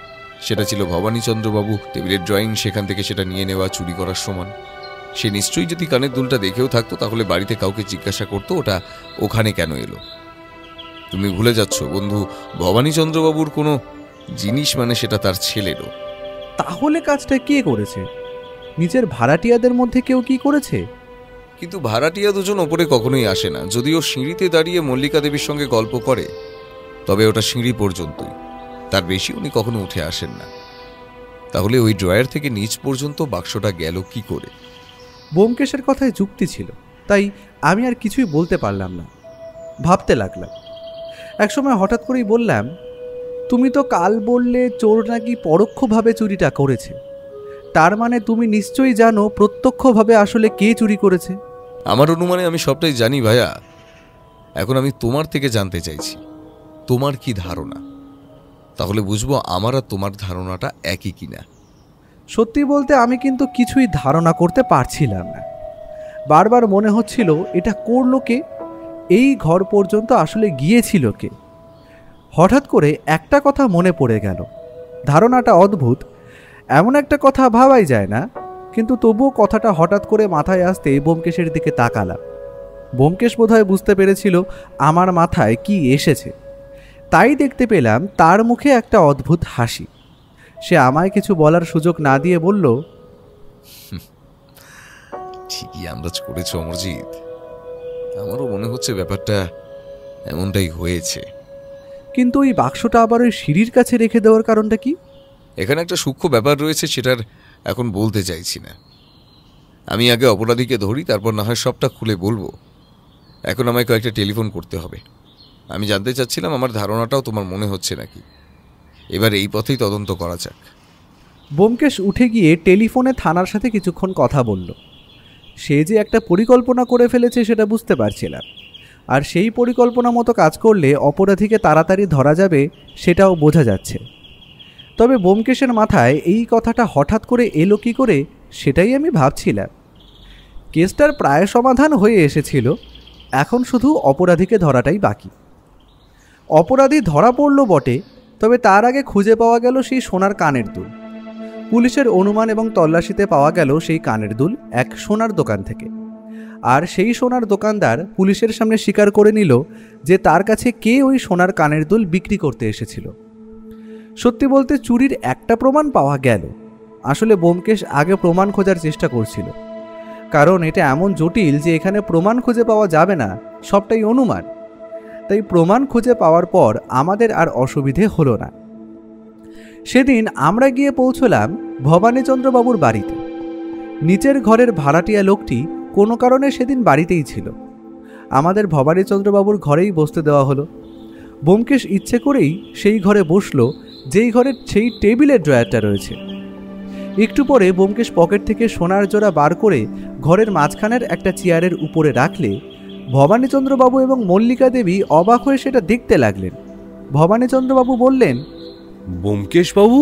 সেটা ছিল ভবানীচন্দ্রবাবু টেবিলের ড্রয়িং, সেখান থেকে সেটা নিয়ে নেওয়া চুরি করার সমান। সে নিশ্চয়ই যদি কানের দুলটা দেখেও থাকতো তাহলে বাড়িতে কাউকে জিজ্ঞাসা করতো ওটা ওখানে কেন এলো। তুমি ভুলে যাচ্ছ বন্ধু, ভবানীচন্দ্রবাবুর কোনো জিনিস মানে সেটা তার ছেলেরও। তাহলে কাজটা কে করেছে? নিচের ভাড়াটিয়াদের মধ্যে কেউ কি করেছে? কিন্তু ভাড়াটিয়া দুজন ওপরে কখনোই আসে না। যদিও সিঁড়িতে দাঁড়িয়ে মল্লিকা দেবীর সঙ্গে গল্প করে, তবে ওটা সিঁড়ি পর্যন্তই, তার বেশি উনি কখনো উঠে আসেন না। তাহলে ওই ড্রয়ার থেকে নিচ পর্যন্ত বাক্সটা গেল কি করে? ব্যোমকেশের কথায় যুক্তি ছিল, তাই আমি আর কিছুই বলতে পারলাম না। ভাবতে লাগলাম। একসময় হঠাৎ করেই বললাম, তুমি তো কাল বললে চোর নাকি পরোক্ষভাবে চুরিটা করেছে। তার মানে তুমি নিশ্চয়ই জানো প্রত্যক্ষভাবে আসলে কে চুরি করেছে। আমার অনুমানে আমি সবটাই জানি ভাইয়া। এখন আমি তোমার থেকে জানতে চাইছি তোমার কি ধারণা, তাহলে বুঝবো আমার আর তোমার ধারণাটা একই কিনা। সত্যি বলতে আমি কিন্তু কিছুই ধারণা করতে পারছিলাম না। বারবার মনে হচ্ছিল এটা করলো কে, এই ঘর পর্যন্ত আসলে গিয়েছিল কে। হঠাৎ করে একটা কথা মনে পড়ে গেল। ধারণাটা অদ্ভুত, এমন একটা কথা ভাবাই যায় না, কিন্তু তবুও কথাটা হঠাৎ করে মাথায় আসতে ব্যোমকেশের দিকে তাকালাম। ব্যোমকেশ বোধহয় বুঝতে পেরেছিল আমার মাথায় কি এসেছে, তাই দেখতে পেলাম তার মুখে একটা অদ্ভুত হাসি। সে আমায় কিছু বলার সুযোগ না দিয়ে বলল, ঠিকই আন্দাজ করেছ অমরজিৎ, আমারও মনে হচ্ছে ব্যাপারটা এমনটাই হয়েছে। কিন্তু ওই বাক্সটা আবার ওই সিঁড়ির কাছে রেখে দেওয়ার কারণটা কি? এখানে একটা সূক্ষ্ম ব্যাপার রয়েছে, সেটার এখন বলতে চাইছি না। আমি আগে অপরাধীকে ধরি, তারপর না হয় সবটা খুলে বলবো। এখন আমায় কয়েকটা টেলিফোন করতে হবে। আমি জানতে চাচ্ছিলাম আমার ধারণাটাও তোমার মনে হচ্ছে নাকি। এবার এই পথেই তদন্ত করা যাক। ব্যোমকেশ উঠে গিয়ে টেলিফোনে থানার সাথে কিছুক্ষণ কথা বলল। সে যে একটা পরিকল্পনা করে ফেলেছে সেটা বুঝতে পারছিলাম, আর সেই পরিকল্পনা মতো কাজ করলে অপরাধীকে তাড়াতাড়ি ধরা যাবে সেটাও বোঝা যাচ্ছে। তবে ব্যোমকেশের মাথায় এই কথাটা হঠাৎ করে এলো কী করে সেটাই আমি ভাবছিলাম। কেসটার প্রায় সমাধান হয়ে এসেছিল, এখন শুধু অপরাধীকে ধরাটাই বাকি। অপরাধী ধরা পড়ল বটে, তবে তার আগে খুঁজে পাওয়া গেল সেই সোনার কানের দুল। পুলিশের অনুমান এবং তল্লাশিতে পাওয়া গেল সেই কানের দুল এক সোনার দোকান থেকে। আর সেই সোনার দোকানদার পুলিশের সামনে স্বীকার করে নিল যে তার কাছে কে ওই সোনার কানের দুল বিক্রি করতে এসেছিল। সত্যি বলতে চুরির একটা প্রমাণ পাওয়া গেল। আসলে ব্যোমকেশ আগে প্রমাণ খোঁজার চেষ্টা করছিল, কারণ এটা এমন জটিল যে এখানে প্রমাণ খুঁজে পাওয়া যাবে না, সবটাই অনুমান। তাই প্রমাণ খুঁজে পাওয়ার পর আমাদের আর অসুবিধে হলো না। সেদিন আমরা গিয়ে পৌঁছলাম ভবানীচন্দ্রবাবুর বাড়িতে। নিচের ঘরের ভাড়াটিয়া লোকটি কোনো কারণে সেদিন বাড়িতেই ছিল। আমাদের ভবানীচন্দ্রবাবুর ঘরেই বসতে দেওয়া হলো। ব্যোমকেশ ইচ্ছে করেই সেই ঘরে বসলো যেই ঘরে সেই টেবিলের ড্রয়ারটা রয়েছে। একটু পরে ব্যোমকেশ পকেট থেকে সোনার জোড়া বার করে ঘরের মাঝখানের একটা চেয়ারের উপরে রাখলে ভবানীচন্দ্রবাবু এবং মল্লিকা দেবী অবাক হয়ে সেটা দেখতে লাগলেন। ভবানীচন্দ্রবাবু বললেন, ব্যোমকেশবাবু,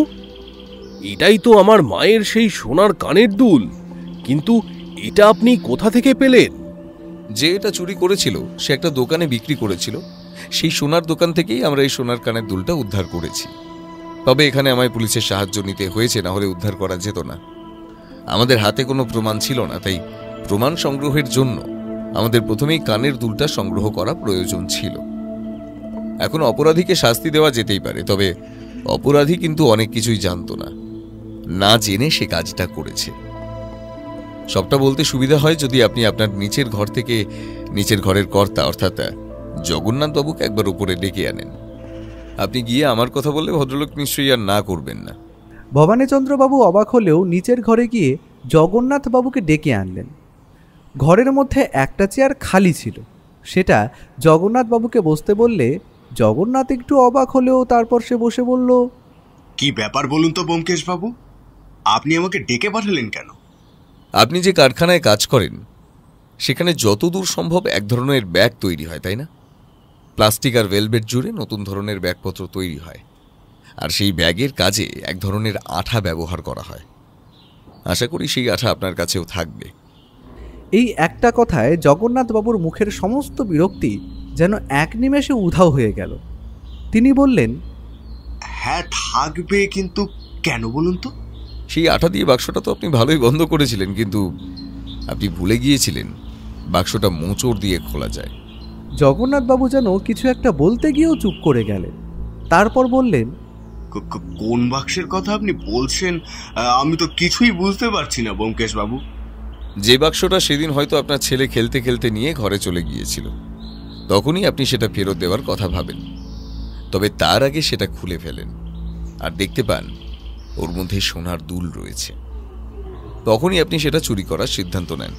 এটাই তো আমার মায়ের সেই সোনার কানের দুল, কিন্তু এটা আপনি কোথা থেকে পেলেন? যে এটা চুরি করেছিল সে একটা দোকানে বিক্রি করেছিল, সেই সোনার দোকান থেকেই আমরা এই সোনার কানের দুলটা উদ্ধার করেছি। তবে এখানে আমায় পুলিশের সাহায্য নিতে হয়েছে, না হলে উদ্ধার করা যেত না। আমাদের হাতে কোনো প্রমাণ ছিল না, তাই প্রমাণ সংগ্রহের জন্য আমাদের প্রথমেই কানের দুলটা সংগ্রহ করা প্রয়োজন ছিল। এখন অপরাধীকে শাস্তি দেওয়া যেতেই পারে, তবে অপরাধী কিন্তু অনেক কিছুই জানত না, না জেনে সে কাজটা করেছে। সবটা বলতে সুবিধা হয় যদি আপনি আপনার নিচের ঘর থেকে নিচের ঘরের কর্তা অর্থাৎ জগন্নাথবাবুকে একবার উপরে ডেকে আনেন। আপনি গিয়ে আমার কথা বললে ভদ্রলোক নিশ্চয়ই আর না করবেন না। ভবানীচন্দ্রবাবু অবাক হলেও নিচের ঘরে গিয়ে জগন্নাথবাবুকে ডেকে আনলেন। ঘরের মধ্যে একটা চেয়ার খালি ছিল, সেটা জগন্নাথবাবুকে বসতে বললে জগন্নাথ একটু অবাক হলেও তারপর সে বসে বলল, কি ব্যাপার বলুন তো ব্যোমকেশ বাবু, আপনি আমাকে ডেকে পাঠালেন কেন? আপনি যে কারখানায় কাজ করেন সেখানে যতদূর সম্ভব এক ধরনের ব্যাগ তৈরি হয়, তাই না? প্লাস্টিক আর ভেলভেট জুড়ে নতুন ধরনের ব্যাগপত্র তৈরি হয়, আর সেই ব্যাগের কাজে এক ধরনের আঠা ব্যবহার করা হয়। আশা করি সেই আঠা আপনার কাছেও থাকবে। এই একটা কথায় জগন্নাথবাবুর মুখের সমস্ত বিরক্তি যেন এক নিমেষে উধাও হয়ে গেল। তিনি বললেন, হ্যাঁ থাকবে, কিন্তু কেন বলুন তো? সেই আঠা দিয়ে বাক্সটা তো আপনি ভালোই বন্ধ করেছিলেন, কিন্তু আপনি ভুলে গিয়েছিলেন বাক্সটা মোচড় দিয়ে খোলা যায়। জগন্নাথবাবু যেন কিছু একটা বলতে গিয়েও চুপ করে গেলেন। তারপর বললেন, কোন বাক্সের কথা আপনি বলছেন? আমি তো কিছুই বুঝতে পারছি না ব্যোমকেশ বাবু। যে বাক্সটা সেদিন হয়তো আপনার ছেলে খেলতে খেলতে নিয়ে ঘরে চলে গিয়েছিল, তখনই আপনি সেটা ফেরত দেওয়ার কথা ভাবেন। তবে তার আগে সেটা খুলে ফেলেন আর দেখতে পান ওর মধ্যে সোনার দুল রয়েছে। তখনই আপনি সেটা চুরি করার সিদ্ধান্ত নেন,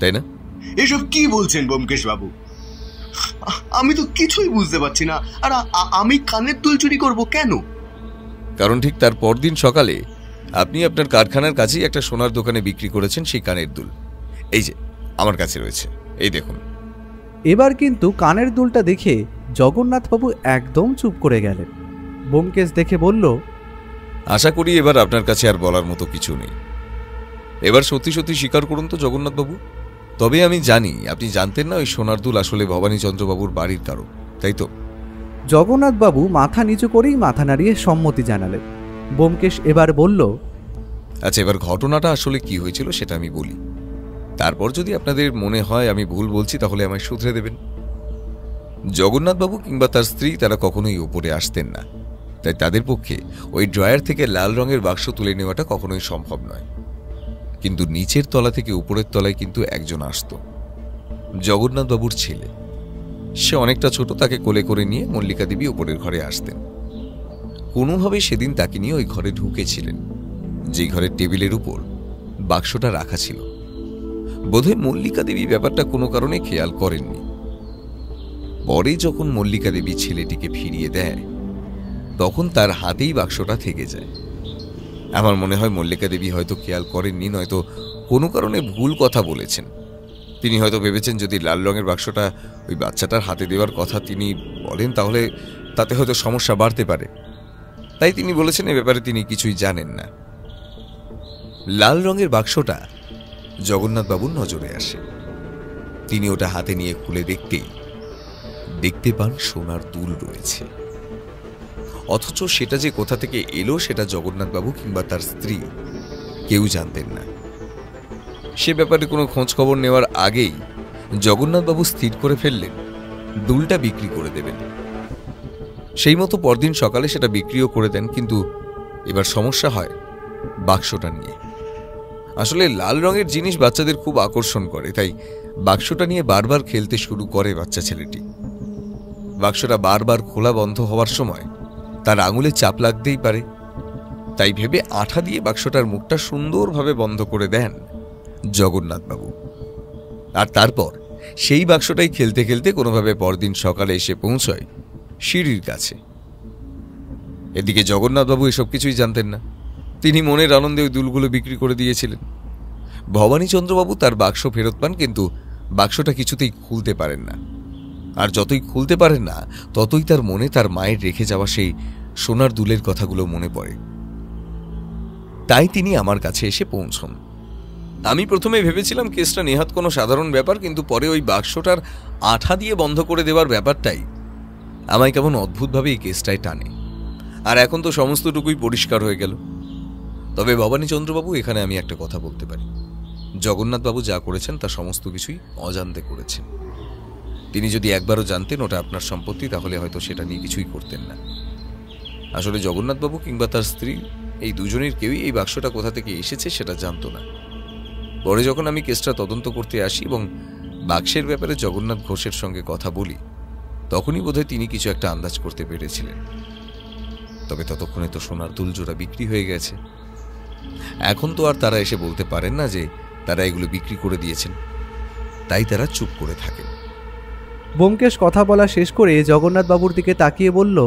তাই না? এসব কি বলছেন ব্যোমকেশ বাবু? আমি তো কিছুই বুঝতে পারছি না। আর আমি কানের দুল চুরি করব কেন? কারণ ঠিক তার পরদিন সকালে আপনি আপনার কারখানার কাছেই একটা সোনার দোকানে বিক্রি করেছেন সেই কানের দুল। এই যে আমার কাছে রয়েছে, এই দেখুন। এবার কিন্তু কানের দুলটা দেখে জগন্নাথবাবু একদম চুপ করে গেলেন। ব্যোমকেশ দেখে বলল, আশা করি এবার আপনার কাছে আর বলার মতো কিছু নেই। এবার সত্যি সত্যি স্বীকার করুন তো জগন্নাথবাবু। তবে আমি জানি আপনি জানতেন না ওই সোনার দুল আসলে ভবানীচন্দ্রবাবুর বাড়ির কারো, তাই তো? জগন্নাথবাবু মাথা নিচু করেই মাথা নাড়িয়ে সম্মতি জানালেন। ব্যোমকেশ এবার বলল, আচ্ছা, এবার ঘটনাটা আসলে কি হয়েছিল সেটা আমি বলি, তারপর যদি আপনাদের মনে হয় আমি ভুল বলছি তাহলে আমায় শুধরে দেবেন। জগন্নাথবাবু কিংবা তার স্ত্রী তারা কখনোই উপরে আসতেন না, তাই তাদের পক্ষে ওই ড্রয়ার থেকে লাল রঙের বাক্স তুলে নেওয়াটা কখনোই সম্ভব নয়। কিন্তু নিচের তলা থেকে উপরের তলায় কিন্তু একজন আসত, জগন্নাথবাবুর ছেলে। সে অনেকটা ছোট, তাকে কোলে করে নিয়ে মল্লিকা দেবী উপরের ঘরে আসতেন। কোনোভাবে সেদিন তাকে নিয়ে ওই ঘরে ঢুকেছিলেন, যেই ঘরের টেবিলের উপর বাক্সটা রাখা ছিল। বোধহয় মল্লিকা দেবী ব্যাপারটা কোনো কারণে খেয়াল করেননি। পরে যখন মল্লিকা দেবী ছেলেটিকে ফিরিয়ে দেয় তখন তার হাতেই বাক্সটা থেকে যায়। আমার মনে হয় মল্লিকা দেবী হয়তো খেয়াল করেননি, নয়তো কোনো কারণে ভুল কথা বলেছেন। তিনি হয়তো ভেবেছেন যদি লাল রঙের বাক্সটা ওই বাচ্চাটার হাতে দেওয়ার কথা তিনি বলেন তাহলে তাতে হয়তো সমস্যা বাড়তে পারে, তাই তিনি বলেছেন এ ব্যাপারে তিনি কিছুই জানেন না। লাল রঙের বাক্সটা জগন্নাথবাবুর নজরে আসে। তিনি ওটা হাতে নিয়ে খুলে দেখতে পান সোনার দুল রয়েছে, অথচ সেটা যে কোথা থেকে এলো সেটা জগন্নাথবাবু কিংবা তার স্ত্রী কেউ জানতেন না। সে ব্যাপারে কোনো খোঁজ খবর নেওয়ার আগেই জগন্নাথবাবু স্থির করে ফেললেন দুলটা বিক্রি করে দেবেন। সেই মতো পরদিন সকালে সেটা বিক্রিও করে দেন, কিন্তু এবার সমস্যা হয় বাক্সটা নিয়ে। আসলে লাল রঙের জিনিস বাচ্চাদের খুব আকর্ষণ করে, তাই বাক্সটা নিয়ে বারবার খেলতে শুরু করে বাচ্চা ছেলেটি। বাক্সটা বারবার খোলা বন্ধ হওয়ার সময় তার আঙুলে চাপ লাগতেই পারে, তাই ভেবে আঠা দিয়ে বাক্সটার মুখটা সুন্দরভাবে বন্ধ করে দেন জগন্নাথবাবু। আর তারপর সেই বাক্সটাই খেলতে খেলতে কোনোভাবে পরদিন সকালে এসে পৌঁছয় সিঁড়ির কাছে। এদিকে জগন্নাথবাবু এসব কিছুই জানতেন না। তিনি মনের আনন্দে ওই দুলগুলো বিক্রি করে দিয়েছিলেন। ভবানীচন্দ্রবাবু তার বাক্স ফেরত পান, কিন্তু বাক্সটা কিছুতেই খুলতে পারেন না। আর যতই খুলতে পারেন না, ততই তার মনে তার মায়ের রেখে যাওয়া সেই সোনার দুলের কথাগুলো মনে পড়ে। তাই তিনি আমার কাছে এসে পৌঁছন। আমি প্রথমে ভেবেছিলাম কেসটা নেহাত কোনো সাধারণ ব্যাপার, কিন্তু পরে ওই বাক্সটার আঠা দিয়ে বন্ধ করে দেওয়ার ব্যাপারটাই আমায় কেমন অদ্ভুতভাবে এই কেসটায় টানে। আর এখন তো সমস্তটুকুই পরিষ্কার হয়ে গেল। তবে ভবানীচন্দ্রবাবু, এখানে আমি একটা কথা বলতে পারি। জগন্নাথবাবু যা করেছেন তা সমস্ত কিছুই অজান্তে করেছেন। তিনি যদি একবারও জানতেন ওটা আপনার সম্পত্তি, তাহলে হয়তো সেটা নিয়ে কিছুই করতেন না। আসলে জগন্নাথবাবু কিংবা তার স্ত্রী এই দুজনের কেউই এই বাক্সটা কোথা থেকে এসেছে সেটা জানতো না। পরে যখন আমি কেসটা তদন্ত করতে আসি এবং বাক্সের ব্যাপারে জগন্নাথ ঘোষের সঙ্গে কথা বলি, তখনই বোধহয় তিনি কিছু একটা আন্দাজ করতে পেরেছিলেন। তবে ততক্ষণে তো সোনার দুলজোড়া বিক্রি হয়ে গেছে। এখন তো আর তারা এসে বলতে পারেন না যে তারা এগুলো বিক্রি করে দিয়েছেন, তাই তারা চুপ করে থাকেন। ব্যোমকেশ কথা বলা শেষ করে জগন্নাথবাবুর দিকে তাকিয়ে বলল,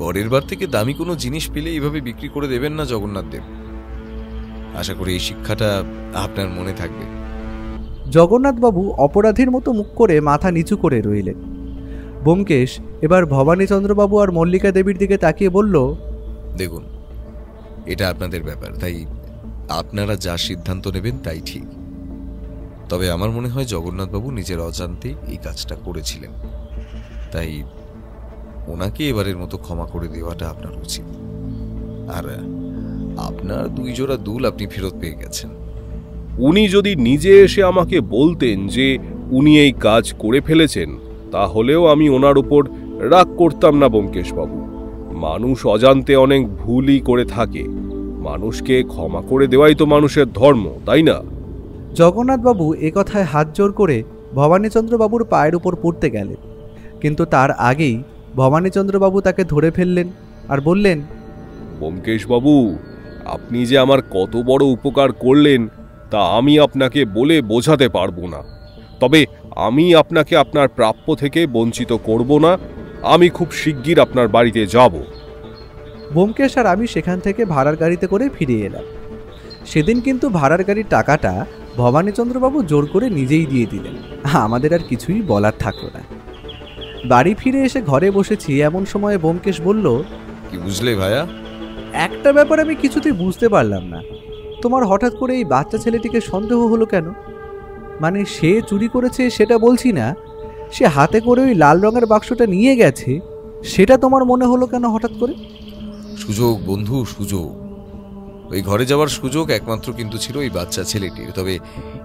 পরের বার থেকে দামি কোনো জিনিস পেলে এইভাবে বিক্রি করে দেবেন না জগন্নাথ দেব। আশা করি এই শিক্ষাটা আপনার মনে থাকবে। জগন্নাথবাবু অপরাধীর মতো মুখ করে মাথা নিচু করে রইলেন। ব্যোমকেশ এবার ভবানীচন্দ্রবাবু আর মল্লিকা দেবীর দিকে তাকিয়ে বলল, দেখুন, এটা আপনাদের ব্যাপার, তাই আপনারা যা সিদ্ধান্ত নেবেন তাই ঠিক। তবে আমার মনে হয় জগন্নাথবাবু নিজের অজান্তে এই কাজটা করেছিলেন, তাই ওনাকে এবারের মতো ক্ষমা করে দেওয়াটা আপনার উচিত। আর আপনার 2 জোড়া দুল আপনি ফেরত পেয়ে গেছেন। উনি যদি নিজে এসে আমাকে বলতেন যে উনি এই কাজ করে ফেলেছেন, তাহলেও আমি ওনার উপর রাগ করতাম না ব্যোমকেশবাবু। মানুষ অজান্তে অনেক ভুলই করে থাকে, মানুষকে ক্ষমা করে দেওয়াই তো মানুষের ধর্ম, তাই না? জগন্নাথবাবু এ কথায় হাত জোর করে ভবানীচন্দ্রবাবুর পায়ের উপর পড়তে গেলেন, কিন্তু তার আগেই ভবানীচন্দ্রবাবু তাকে ধরে ফেললেন আর বললেন, ব্যোমকেশবাবু, আপনি যে আমার কত বড় উপকার করলেন তা আমি আপনাকে বলে বোঝাতে পারবো না। তবে আমি আপনাকে আপনার প্রাপ্য থেকে বঞ্চিত করব না। আমি খুব শিগগির আপনার বাড়িতে যাব। ব্যোমকেশ আর আমি সেখান থেকে ভাড়ার গাড়িতে করে ফিরে এলাম। সেদিন কিন্তু ভাড়ার গাড়ির টাকাটা ভবানীচন্দ্রবাবু জোর করে নিজেই দিয়ে দিলেন। আমাদের আর কিছুই বলার থাকলো না। বাড়ি ফিরে এসে ঘরে বসেছি, এমন সময় ব্যোমকেশ বলল, কি বুঝলে ভাইয়া? একটা ব্যাপার আমি কিছুতেই বুঝতে পারলাম না, তোমার হঠাৎ করে এই বাচ্চা ছেলেটিকে সন্দেহ হলো কেন? মানে সে চুরি করেছে সেটা বলছি না, সে হাতে করে ওই লাল রঙের বাক্সটা নিয়ে গেছে, সেটা তোমার মনে হলো কেন হঠাৎ করে? সুযোগ বন্ধু, সুযোগ। ওই ঘরে যাওয়ার সুযোগ একমাত্র কিন্তু ছিল ওই বাচ্চা ছেলেটির। তবে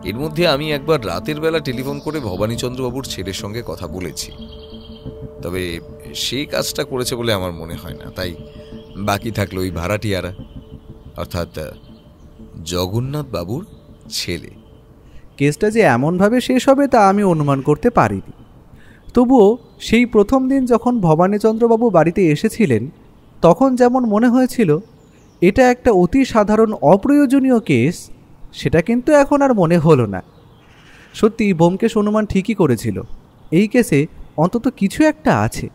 এর মধ্যে আমি একবার রাতের বেলা টেলিফোন করে ভবানীচন্দ্রবাবুর ছেলের সঙ্গে কথা বলেছি। তবে সেই কাজটা করেছে বলে আমার মনে হয় না। তাই বাকি থাকলো ওই ভাড়াটিয়ারা, অর্থাৎ জগন্নাথ বাবুর ছেলে। কেসটা যে এমনভাবে শেষ হবে তা আমি অনুমান করতে পারিনি। তবুও সেই প্রথম দিন যখন ভবানীচন্দ্রবাবু বাড়িতে এসেছিলেন, তখন যেমন মনে হয়েছিল এটা একটা অতি সাধারণ অপ্রয়োজনীয় কেস, সেটা কিন্তু এখন আর মনে হলো না। সত্যি ব্যোমকেশ অনুমান ঠিকই করেছিল, এই কেসে অন্তত কিছু একটা আছে।